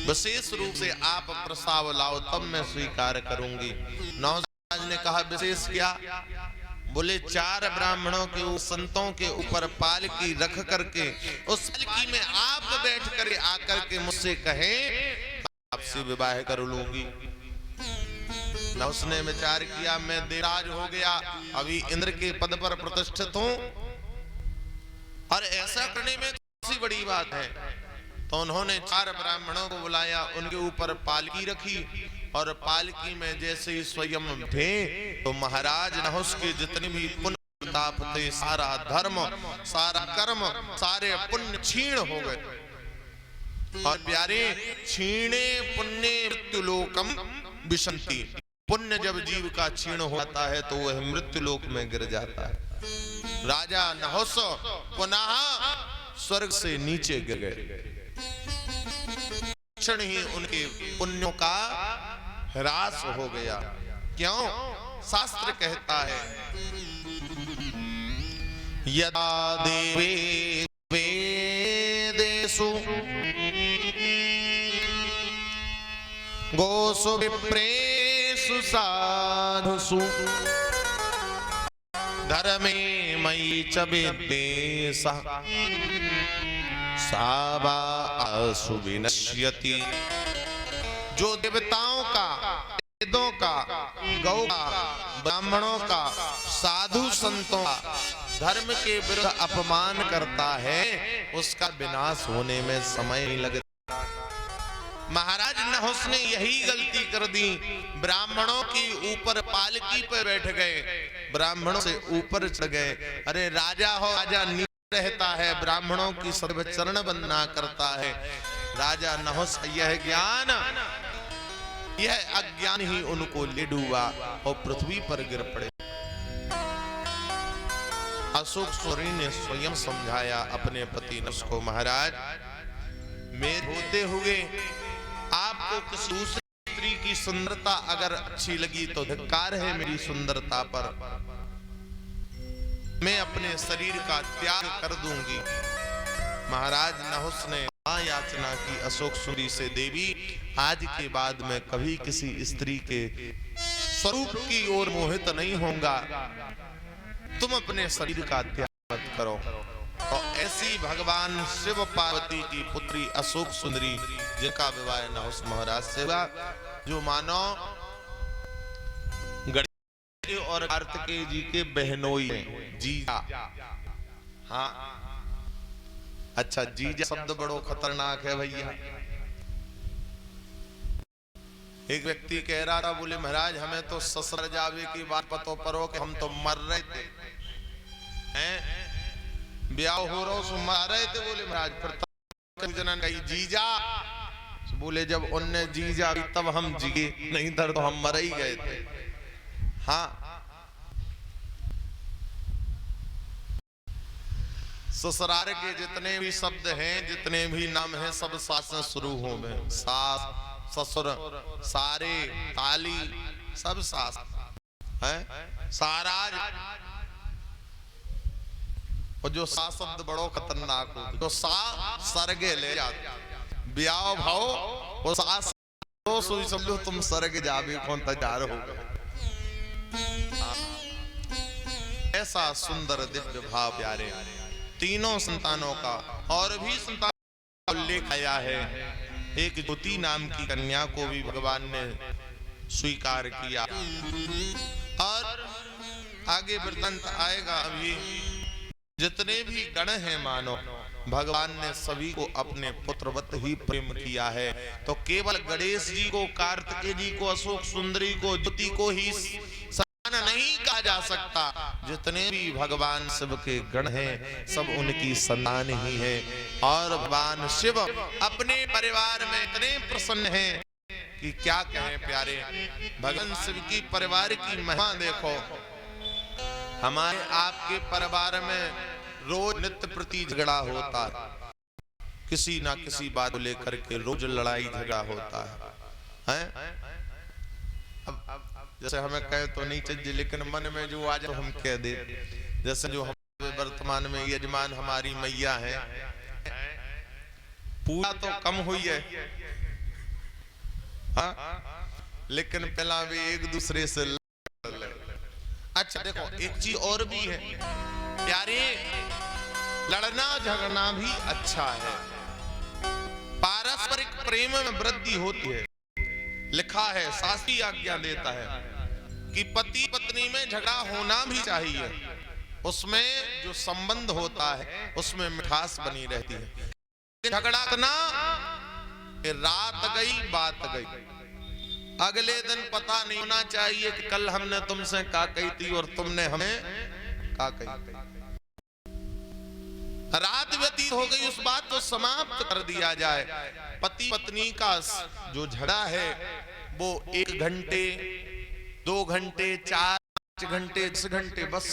विशेष रूप से आप प्रस्ताव लाओ तब मैं स्वीकार करूंगी। नहुष महाराज ने कहा, विशेष क्या? बोले, 4 ब्राह्मणों के संतों के ऊपर पालकी रख करके उस पालकी में आप बैठ कर आकर के मुझसे कहें आपसे विवाह कर लूंगी। नहुष ने विचार किया, मैं देराज हो गया, अभी इंद्र के पद पर प्रतिष्ठित हूं और ऐसा करने में कौन सी बड़ी बात है। तो उन्होंने 4 ब्राह्मणों को बुलाया, उनके ऊपर पालकी रखी और पालकी में जैसे ही स्वयं थे तो महाराज नहुष के जितने भी पुण्य ताप थे, सारा धर्म, सारा कर्म, सारे पुण्य क्षीण हो गए। और प्यारे, क्षीणे पुण्य मृत्युलोकम विशंति। पुण्य जब जीव का क्षीण होता है तो वह मृत्युलोक में गिर जाता है। राजा नहुष पुनः स्वर्ग से नीचे गिर गए। क्षण ही उनके पुण्यों का ह्रास हो गया। क्यों? शास्त्र कहता है, यदा देवे वेदेषु गोसु विप्रेषु साधुषु धर्मे मयि च विद्वेषः सा वा आसु विनश्यति। जो देवताओं का, वेदों का, गौ का, ब्राह्मणों का, साधु संतों का धर्म के विरुद्ध अपमान करता है, उसका विनाश होने में समय नहीं लगता। महाराज नहुष ने यही गलती कर दी, ब्राह्मणों की ऊपर पालकी पर बैठ गए, ब्राह्मणों से ऊपर चढ़ गए। अरे राजा हो, राजा रहता है, ब्राह्मणों की सर्व चरण वंदना करता है। राजा नहुष यह ज्ञान, यह अज्ञान ही उनको ले डूबा और पृथ्वी पर गिर पड़े। अशोक सूरी ने स्वयं समझाया अपने पति नहुष को, महाराज मेरे होते हुए आपको किसी दूसरी स्त्री की सुंदरता अगर अच्छी लगी तो धिक्कार है मेरी सुंदरता पर, मैं अपने शरीर का त्याग कर दूंगी। महाराज नहुस ने याचना की अशोक सुंदरी से, देवी आज के बाद मैं कभी किसी स्त्री के स्वरूप की ओर मोहित नहीं होऊंगा, तुम अपने शरीर का त्याग मत करो। और ऐसी भगवान शिव पार्वती की पुत्री अशोक सुंदरी, जिनका विवाह नहुस महाराज से हुआ, जो मानो गणेश और कार्तिकेय जी के बहनोई हैं, जीजा। हाँ अच्छा, जीजा शब्द बड़ो खतरनाक है भैया। एक व्यक्ति कह रहा था, बोले महाराज हमें तो ससुर जावे की बात पतो परो कि हम तो मर रहे थे, हैं ब्याह हो रहा सो मर रहे थे। बोले महाराज फिर जनन कही जीजा, बोले जब उनने जीजा तब हम जिगे, नहीं तर तो हम मर ही गए थे। हाँ ससुराल के जितने भी शब्द हैं, जितने भी नाम हैं, सब सास से शुरू हो गए। सास, ससुर, सारे, ताली, सब सास है। साराज, और जो सा शब्द बड़ो खतरनाक हो, जो सा सरगे ले जाते ब्याह भाव, वो सास तो सोई समझो तुम सरगे जावे कौन तैयार हो। ऐसा सुंदर दिव्य भाव प्यारे तीनों संतानों का। और भी संतान का उल्लेख आया है, एक ज्योति नाम की कन्या को भी भगवान ने स्वीकार किया। और आगे वृत्तांत आएगा। अभी जितने भी गण हैं मानो, भगवान ने सभी को अपने पुत्रवत ही प्रेम किया है। तो केवल गणेश जी को, कार्तिकेय जी को, अशोक सुंदरी को, ज्योति को ही नहीं कहा जा सकता। जितने भी भगवान शिव के गण हैं, सब उनकी संतान ही है। और भगवान शिव अपने परिवार में इतने प्रसन्न हैं कि क्या कहें प्यारे। भगवान शिव की परिवार की महिमा देखो। हमारे आपके परिवार में रोज नित्य प्रति झगड़ा होता है, किसी ना किसी बात को लेकर के रोज लड़ाई झगड़ा होता है। अब जैसे हमें कहे तो नहीं चाहिए, लेकिन मन में जो आ जाए तो हम कह दे। जैसे जो हमारे वर्तमान में यजमान हमारी मैया है, पूजा तो कम हुई है, हाँ? लेकिन पहला भी एक दूसरे से लड़। अच्छा देखो, एक चीज और भी है प्यारे, लड़ना झगड़ना भी अच्छा है, पारस्परिक प्रेम में वृद्धि होती है। लिखा है, शास्त्री आज्ञा देता है कि पति पत्नी में झगड़ा होना भी चाहिए, उसमें जो संबंध होता है उसमें मिठास बनी रहती है। झगड़ा करना, रात गई बात गई, अगले दिन पता नहीं होना चाहिए कि कल हमने तुमसे क्या कही थी और तुमने हमें क्या कही। रात व्यतीत हो गई, उस बात को समाप्त कर दिया जाए। पति पत्नी का जो झगड़ा है वो 1 घंटे 2 घंटे 4 घंटे 10 घंटे बस।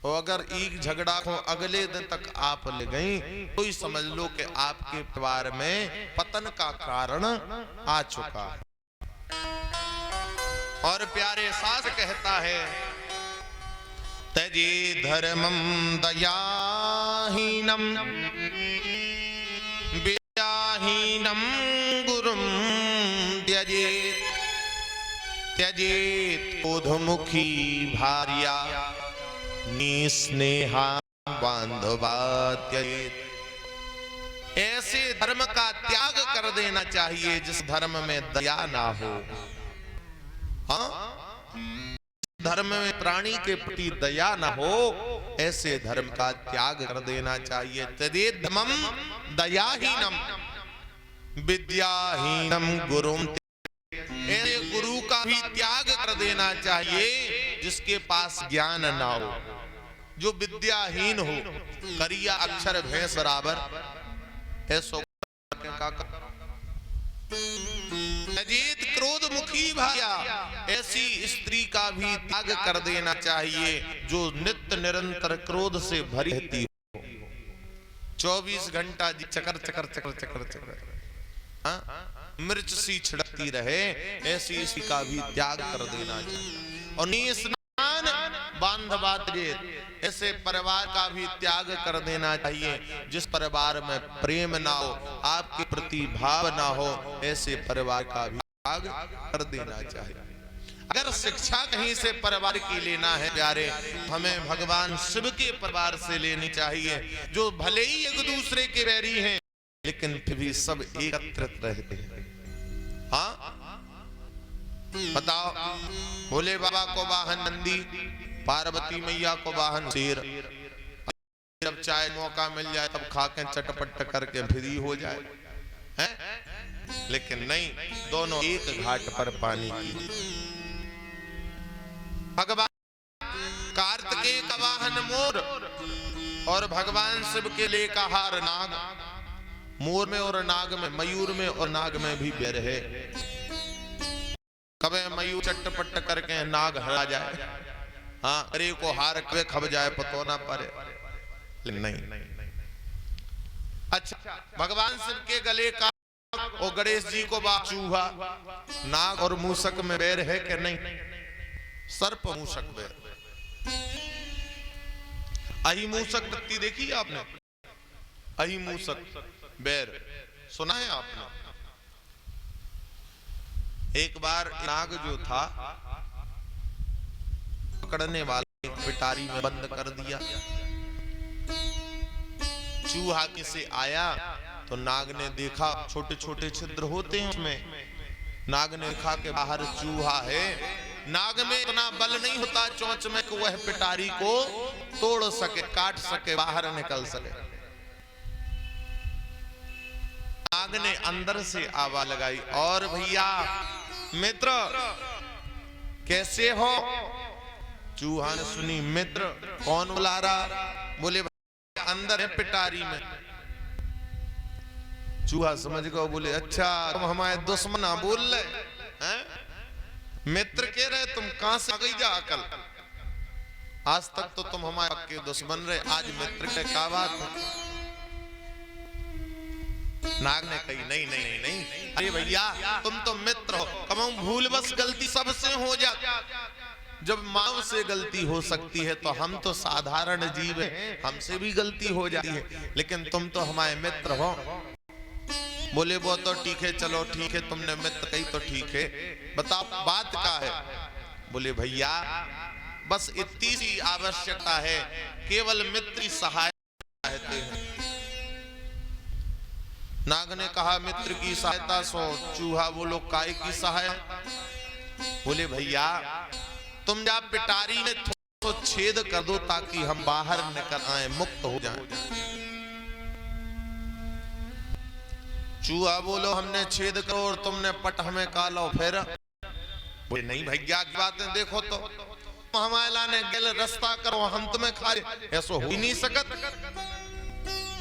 और अगर एक झगड़ा को अगले दिन तक आप ले गई तो ही समझ लो कि आपके परिवार में पतन का कारण आ चुका। और प्यारे शास्त्र कहता है, तजे धर्मं दयाहीनं विद्याहीनं गुरुं त्यजेत्, त्यजेत् क्रोधमुखी भार्या निस्नेहा बांधवा त्यजेत्। ऐसे धर्म का त्याग कर देना चाहिए जिस धर्म में दया ना हो। हाँ, धर्म में प्राणी के प्रति दया न हो, ऐसे धर्म का त्याग कर देना चाहिए। तदे धर्मं दयाहीनम विद्याहीनम गुरुम, ऐसे गुरु का भी त्याग कर देना चाहिए जिसके पास ज्ञान ना हो, जो विद्याहीन हो। करिया अक्षर भैंस बराबर ऐसो अजीत क्रोध मुखी भाया, ऐसी स्त्री का भी त्याग कर देना चाहिए जो नित्य निरंतर क्रोध से भरी रहती हो, 24 घंटा जी चकर चकर चकर चकर चकर, हाँ? मिर्च सी छिड़कती रहे, ऐसी स्त्री का भी त्याग कर देना चाहिए। और निस्नान बांधवा त्यजेत, ऐसे परिवार का भी त्याग कर देना चाहिए जिस परिवार में प्रेम ना हो, आपके प्रति भाव ना हो, ऐसे परिवार का भी त्याग कर देना चाहिए। अगर शिक्षा कहीं से परिवार की लेना है प्यारे, हमें भगवान शिव के परिवार से लेनी चाहिए, जो भले ही एक दूसरे के वैरी हैं लेकिन फिर भी सब एकत्रित रहते हैं। हाँ बताओ, भोले बाबा को वाहन नंदी, पार्वती मैया को वाहन शेर। जब चाहे मौका मिल जाए तब खाके चटपट करके फ्री हो जाए हैं? लेकिन नहीं, दोनों एक घाट पर पानी की। भगवान कार्तिकेय का वाहन मोर और भगवान शिव के लिए का हार नाग। मोर में और नाग में, मयूर में और नाग में भी बैर है। कभी मयूर चटपट करके नाग हरा जाए, हाँ अरे को हार कभी खब जाए पतो ना पड़े, नहीं। अच्छा, भगवान शिव के गले का और गणेश जी को चूहा, नाग और मूसक में बैर है कि नहीं? सर्प मूसक बैर। अहि मूसक वृत्ति देखी आपने? अहि मूसक बैर सुना है आपने? एक बार नाग जो था पकड़ने वाले पिटारी में बंद कर दिया। चूहा किसे आया तो नाग ने देखा छोटे छोटे छिद्र होते हैं उसमें। नाग ने देखा कि बाहर चूहा है। नाग में इतना बल नहीं होता चोंच में कि वह पिटारी को तोड़ सके, काट सके, बाहर निकल सके। नाग ने अंदर से आवाज लगाई, और भैया मित्र कैसे हो? चूहा ने सुनी मित्र कौन बुला रहा? बोले अंदर है पिटारी में। चूहा समझ गया, बोले अच्छा तुम हमारे दुश्मन बोल रहे हैं? मित्र कह रहे, तुम कहां से आ गई जा अकल? आज तक तो तुम हमारे पक्के दुश्मन रहे, आज मित्र के क्या बात है? नाग ने कही नहीं नहीं नहीं, अरे भैया तुम तो मित्र हो, कमाऊं भूल बस गलती सबसे हो जाती। जब माँ से गलती हो सकती है तो हम तो साधारण जीव हैं, हमसे भी गलती हो जाती है, लेकिन तुम तो हमारे मित्र हो। बोले वो तो ठीक है, चलो ठीक है, तुमने मित्र कही तो ठीक है, बताओ बात क्या है? बोले भैया बस इतनी सी आवश्यकता है, केवल मित्र की सहायता चाहते हैं। नाग ने कहा मित्र की सहायता सो। चूहा बोलो काय की सहायता? बोले भैया तुम जा पिटारी में तो छेद कर दो ताकि हम बाहर निकल आए, मुक्त हो जाएं। चूहा बोलो हमने छेद करो और तुमने पट हमें कालो फिर? बोले नहीं भैया की बातें देखो तो हमारा ने गल रास्ता करो, हम तुम्हें खा रहे, ऐसा हो ही नहीं सकत।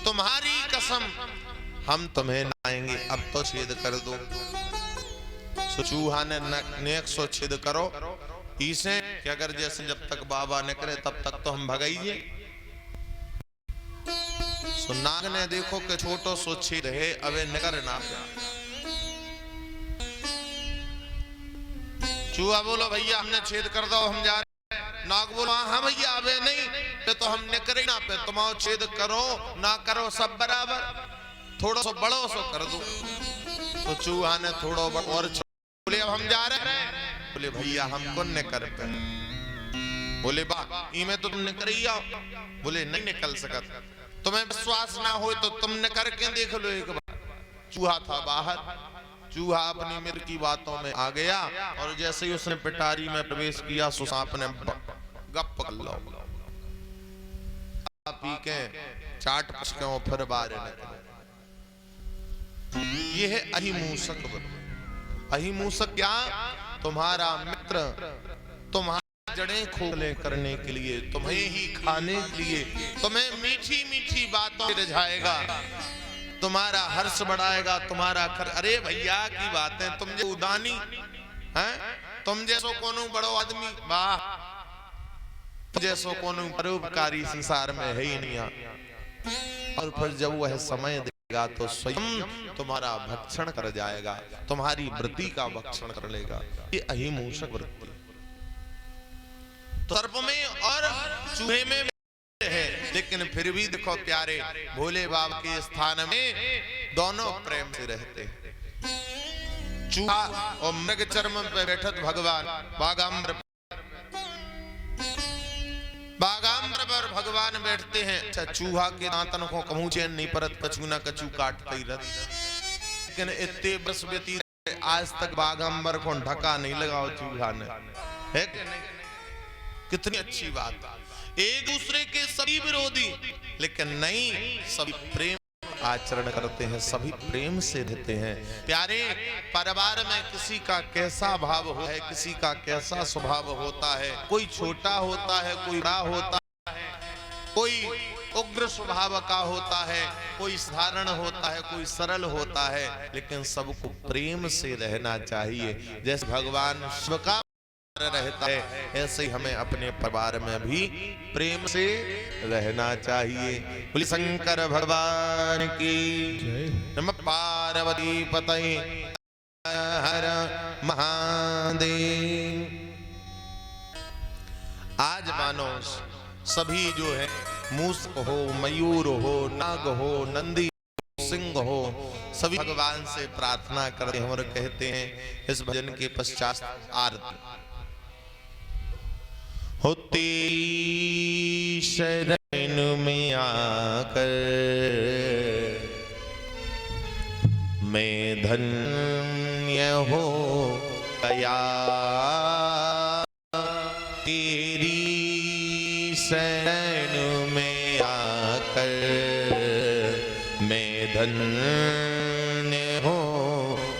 तुम्हारी कसम हम तुम्हें लाएंगे, अब तो छेद कर दो। चूहा ने नेक सो छेद करो इसे कि अगर जैसे जब तक बाबा न करे तब तक तो हम भगाइए। नाग ने देखो कि छोटो सो छेद है, अबे नगर ना। चूहा बोलो भैया हमने छेद कर दो, हम जा रहे। नाग बोलो हाँ भैया अबे नहीं तो हम निकरे ना पे, तुम छेद करो ना करो सब बराबर, थोड़ा सा बड़ो सो कर दो। तो चूहा ने थोड़ा और बोले अब हम जा रहे हैं। बोले भैया हमको न कर पे। बोले बा इमे तो तुम निकल ही आओ। बोले नहीं निकल सकत, तुम्हें विश्वास ना हो तो तुम न करके देख लो एक बार। चूहा था बाहर, चूहा अपनी मित्र की बातों में आ गया और जैसे ही उसने पिटारी में प्रवेश किया सो सांप ने गप पकड़ लो, पी के चाट पचके फिर बाहर निकले। ये है अहिमूसक। अहिमूसक क्या? तुम्हारा मित्र तुम्हारी जड़ें खोखले करने के लिए, तुम्हें ही खाने के लिए, तुम्हें मीठी मीठी बातों से रिझाएगा, तुम्हारा हर्ष बढ़ाएगा, तुम्हारा अरे भैया की बातें, तुम जो उदानी हैं, तुम जैसो कोनो बड़ो आदमी, वाह जैसो कोनो परोपकारी संसार में है ही नहीं। और फिर जब वह समय देगा तो स्वयं तुम्हारा भक्षण कर जाएगा, तुम्हारी वृत्ति का भक्षण कर लेगा। ये अहिमूसक वृत्ति। सर्प में और चूहे में लेकिन फिर भी देखो प्यारे भोले बाबा के स्थान में दोनों प्रेम से रहते हैं। चूहा और मृग चर्म पे बैठत भगवान बागाम्र पर भगवान बैठते हैं। अच्छा चूहा के दांतन को कहूं चैन नहीं परत, कछू ना कछू काटते ही रत। लेकिन इतने बस व्यतीत आज तक बागाम्बर को ढका नहीं लगाओ चूहा ने, है कि नहीं? कितनी अच्छी बात। एक दूसरे के सभी विरोधी लेकिन नहीं, सभी प्रेम आचरण करते हैं, सभी प्रेम से रहते हैं। प्यारे परिवार में किसी का कैसा भाव हो है, किसी का कैसा स्वभाव होता है, कोई छोटा होता है, कोई बड़ा होता है, कोई उग्र स्वभाव का होता है, कोई साधारण होता है, कोई सरल होता है, लेकिन सबको प्रेम से रहना चाहिए। जैसे भगवान शिव का रहता है ऐसे ही हमें अपने परिवार में भी प्रेम से रहना चाहिए। बोले शंकर भगवान की नमः। पार्वती पतये हर महादेव। आज मानो सभी जो है मूषक हो, मयूर हो, नाग हो, नंदी सिंह हो, सभी भगवान से प्रार्थना करते हैं और कहते हैं इस भजन के पश्चात आरती हो। तेरी शरण में आकर मैं धन्य हो गया, तेरी शरण में आकर मैं धन्य हो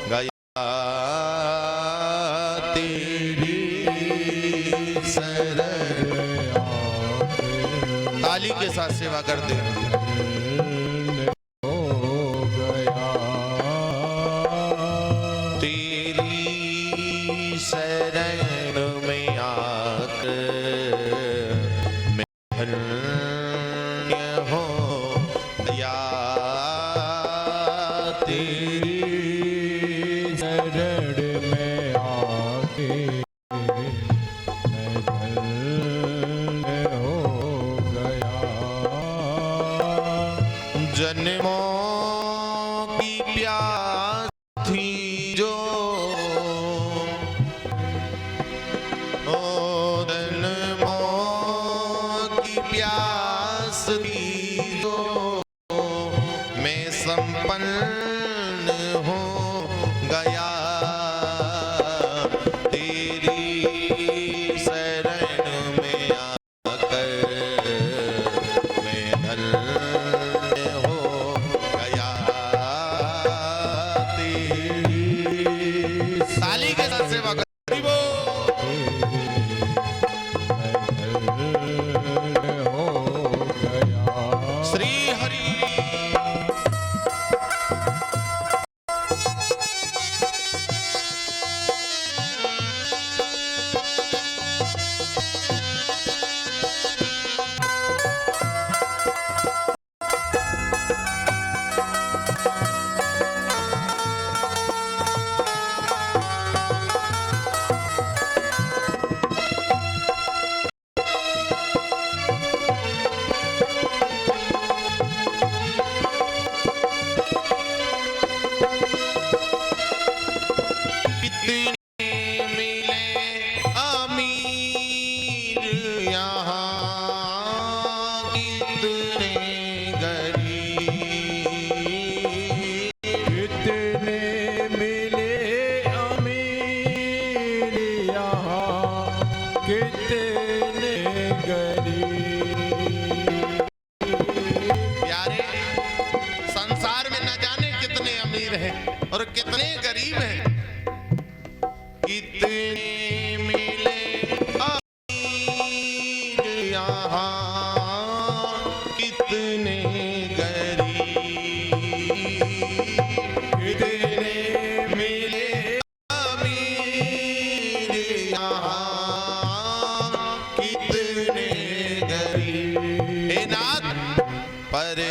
गया, तेरी शरण। ताली के साथ सेवा कर दे। हो गया तेरी शरण में आकर मैं धन्य हो गया, तेरी शरण में आके मैं धन्य हो गया। जन्मों की प्यास थी जो, ओ जन्मों की प्यास थी जो, मैं संपन्न हो गया, तेरी शरण में आकर मैं धन्य हो गया, तेरी। ताली के साथ सेवा कर। श्री हरि। और कितने गरीब हैं, कितने मिले अमीर यहाँ, कितने गरीब, कितने मिले अमीर यहाँ, कितने गरीब। हे नाथ पर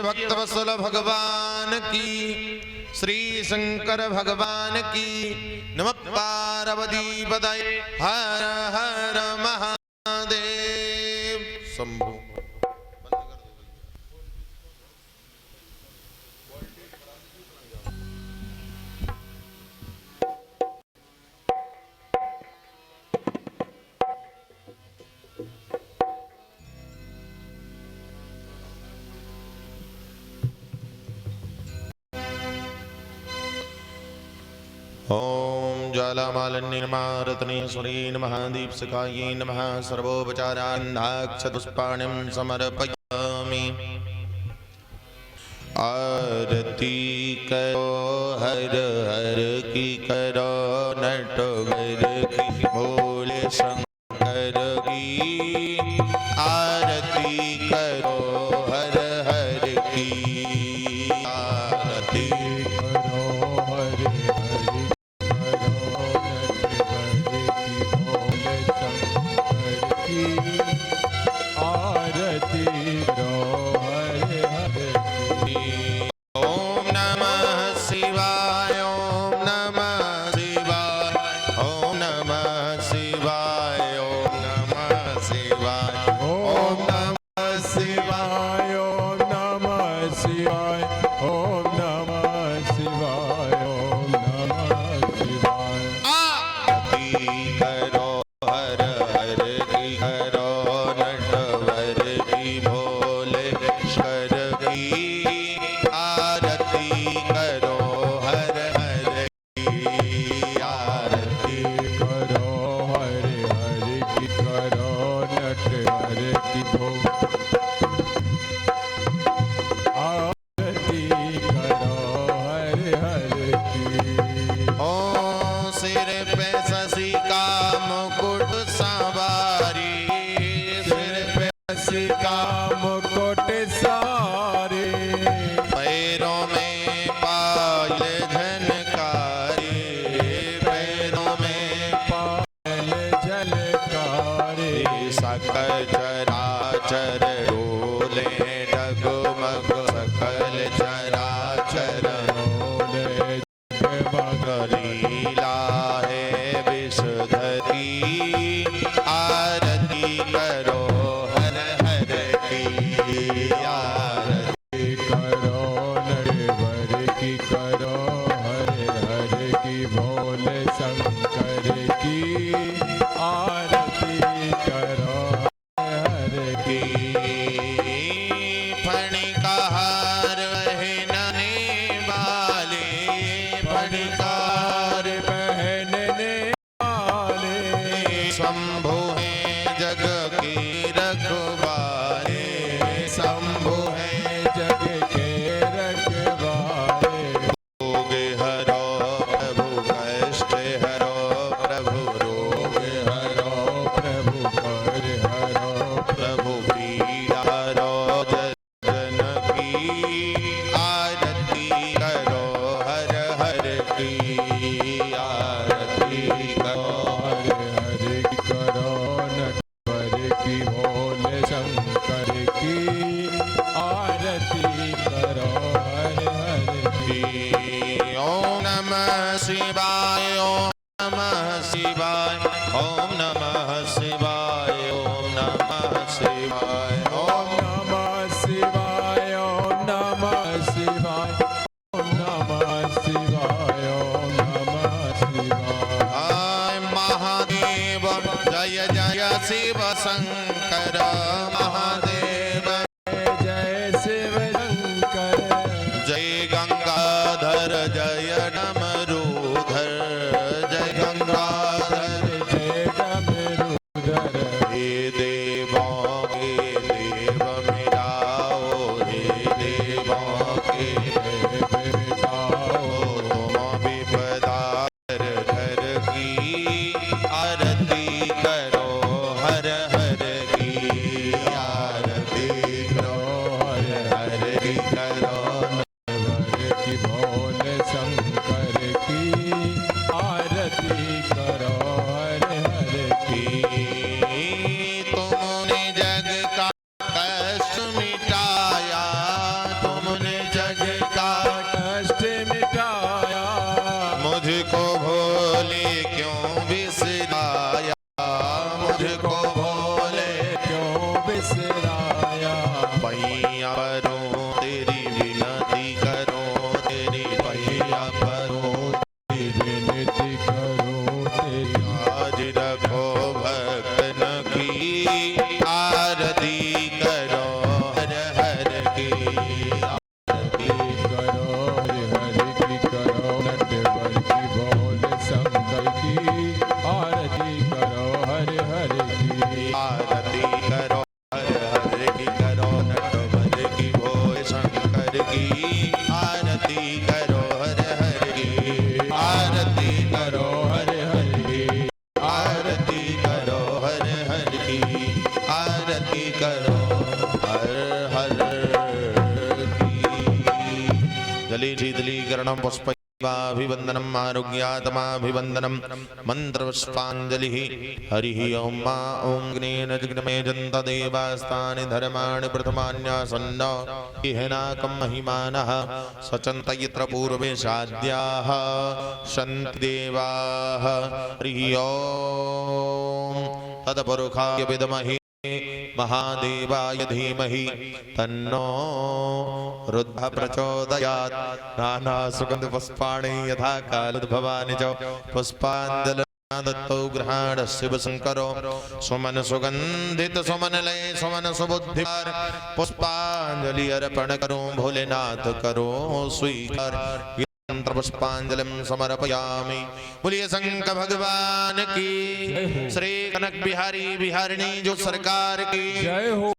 भक्तवत्सल भगवान की, श्री शंकर भगवान की। नमः पार्वती पतये हर हर महादेव शंभु। ओम ज्वालामालिन्यमारतनेश्वरी नमः दीपशिखायै नमः सर्वोपचारान्धाक्षपुष्पाणिं समर्पयामि। आरती करो हर हर की करो नटवर की भोले शंकर की। आरती करो हर हर की, आरती शिव शंकर महादेव जय शिव शंकर जय गंगाधर जय डमरूधर जय गंगाधर जय डमरूधर हे देवों के देव मिलाओ हे देवों के देव मिटाओ तुम विपदा घर की आरती करो हर हर की आरती करो हर हर की करो नटवर की भोले शंकर की आरती करो हर हर की तुमने जग आरती करो हर हर की। जली शीतलीकरणं पुष्पैवाभिवन्दनम् आरोग्यात्माभिवन्दनं मन्त्रपुष्पाञ्जलिः हरिः ॐ मा ॐ ग्नेन जिग्नमे जन्त देवास्तानि धर्माणि प्रथमान्यासन्न इहनाकं महिमानः सचन्त यत्र पूर्वे साध्याः सन्ति देवाः हरिः ॐ तत्पुरुषाय विद्महे महादेवाय धीमहि तन्नो रुद्रः प्रचोदयात्। नाना सुगंध पुष्पाणि यथा कालोद्भवानि च पुष्पाञ्जलि दत्तौ गृहाण शिव शंकरो सुमन सुगंधित सुमन लय सुमन सुबुद्धिकार पुष्पांजलि अर्पण करो भोलेनाथ करो स्वीकार। पुष्पांजलिं समर्पयामि। बोलिए शंकर भगवान की, श्री कनक बिहारी बिहारिणी जो सरकार की जय हो।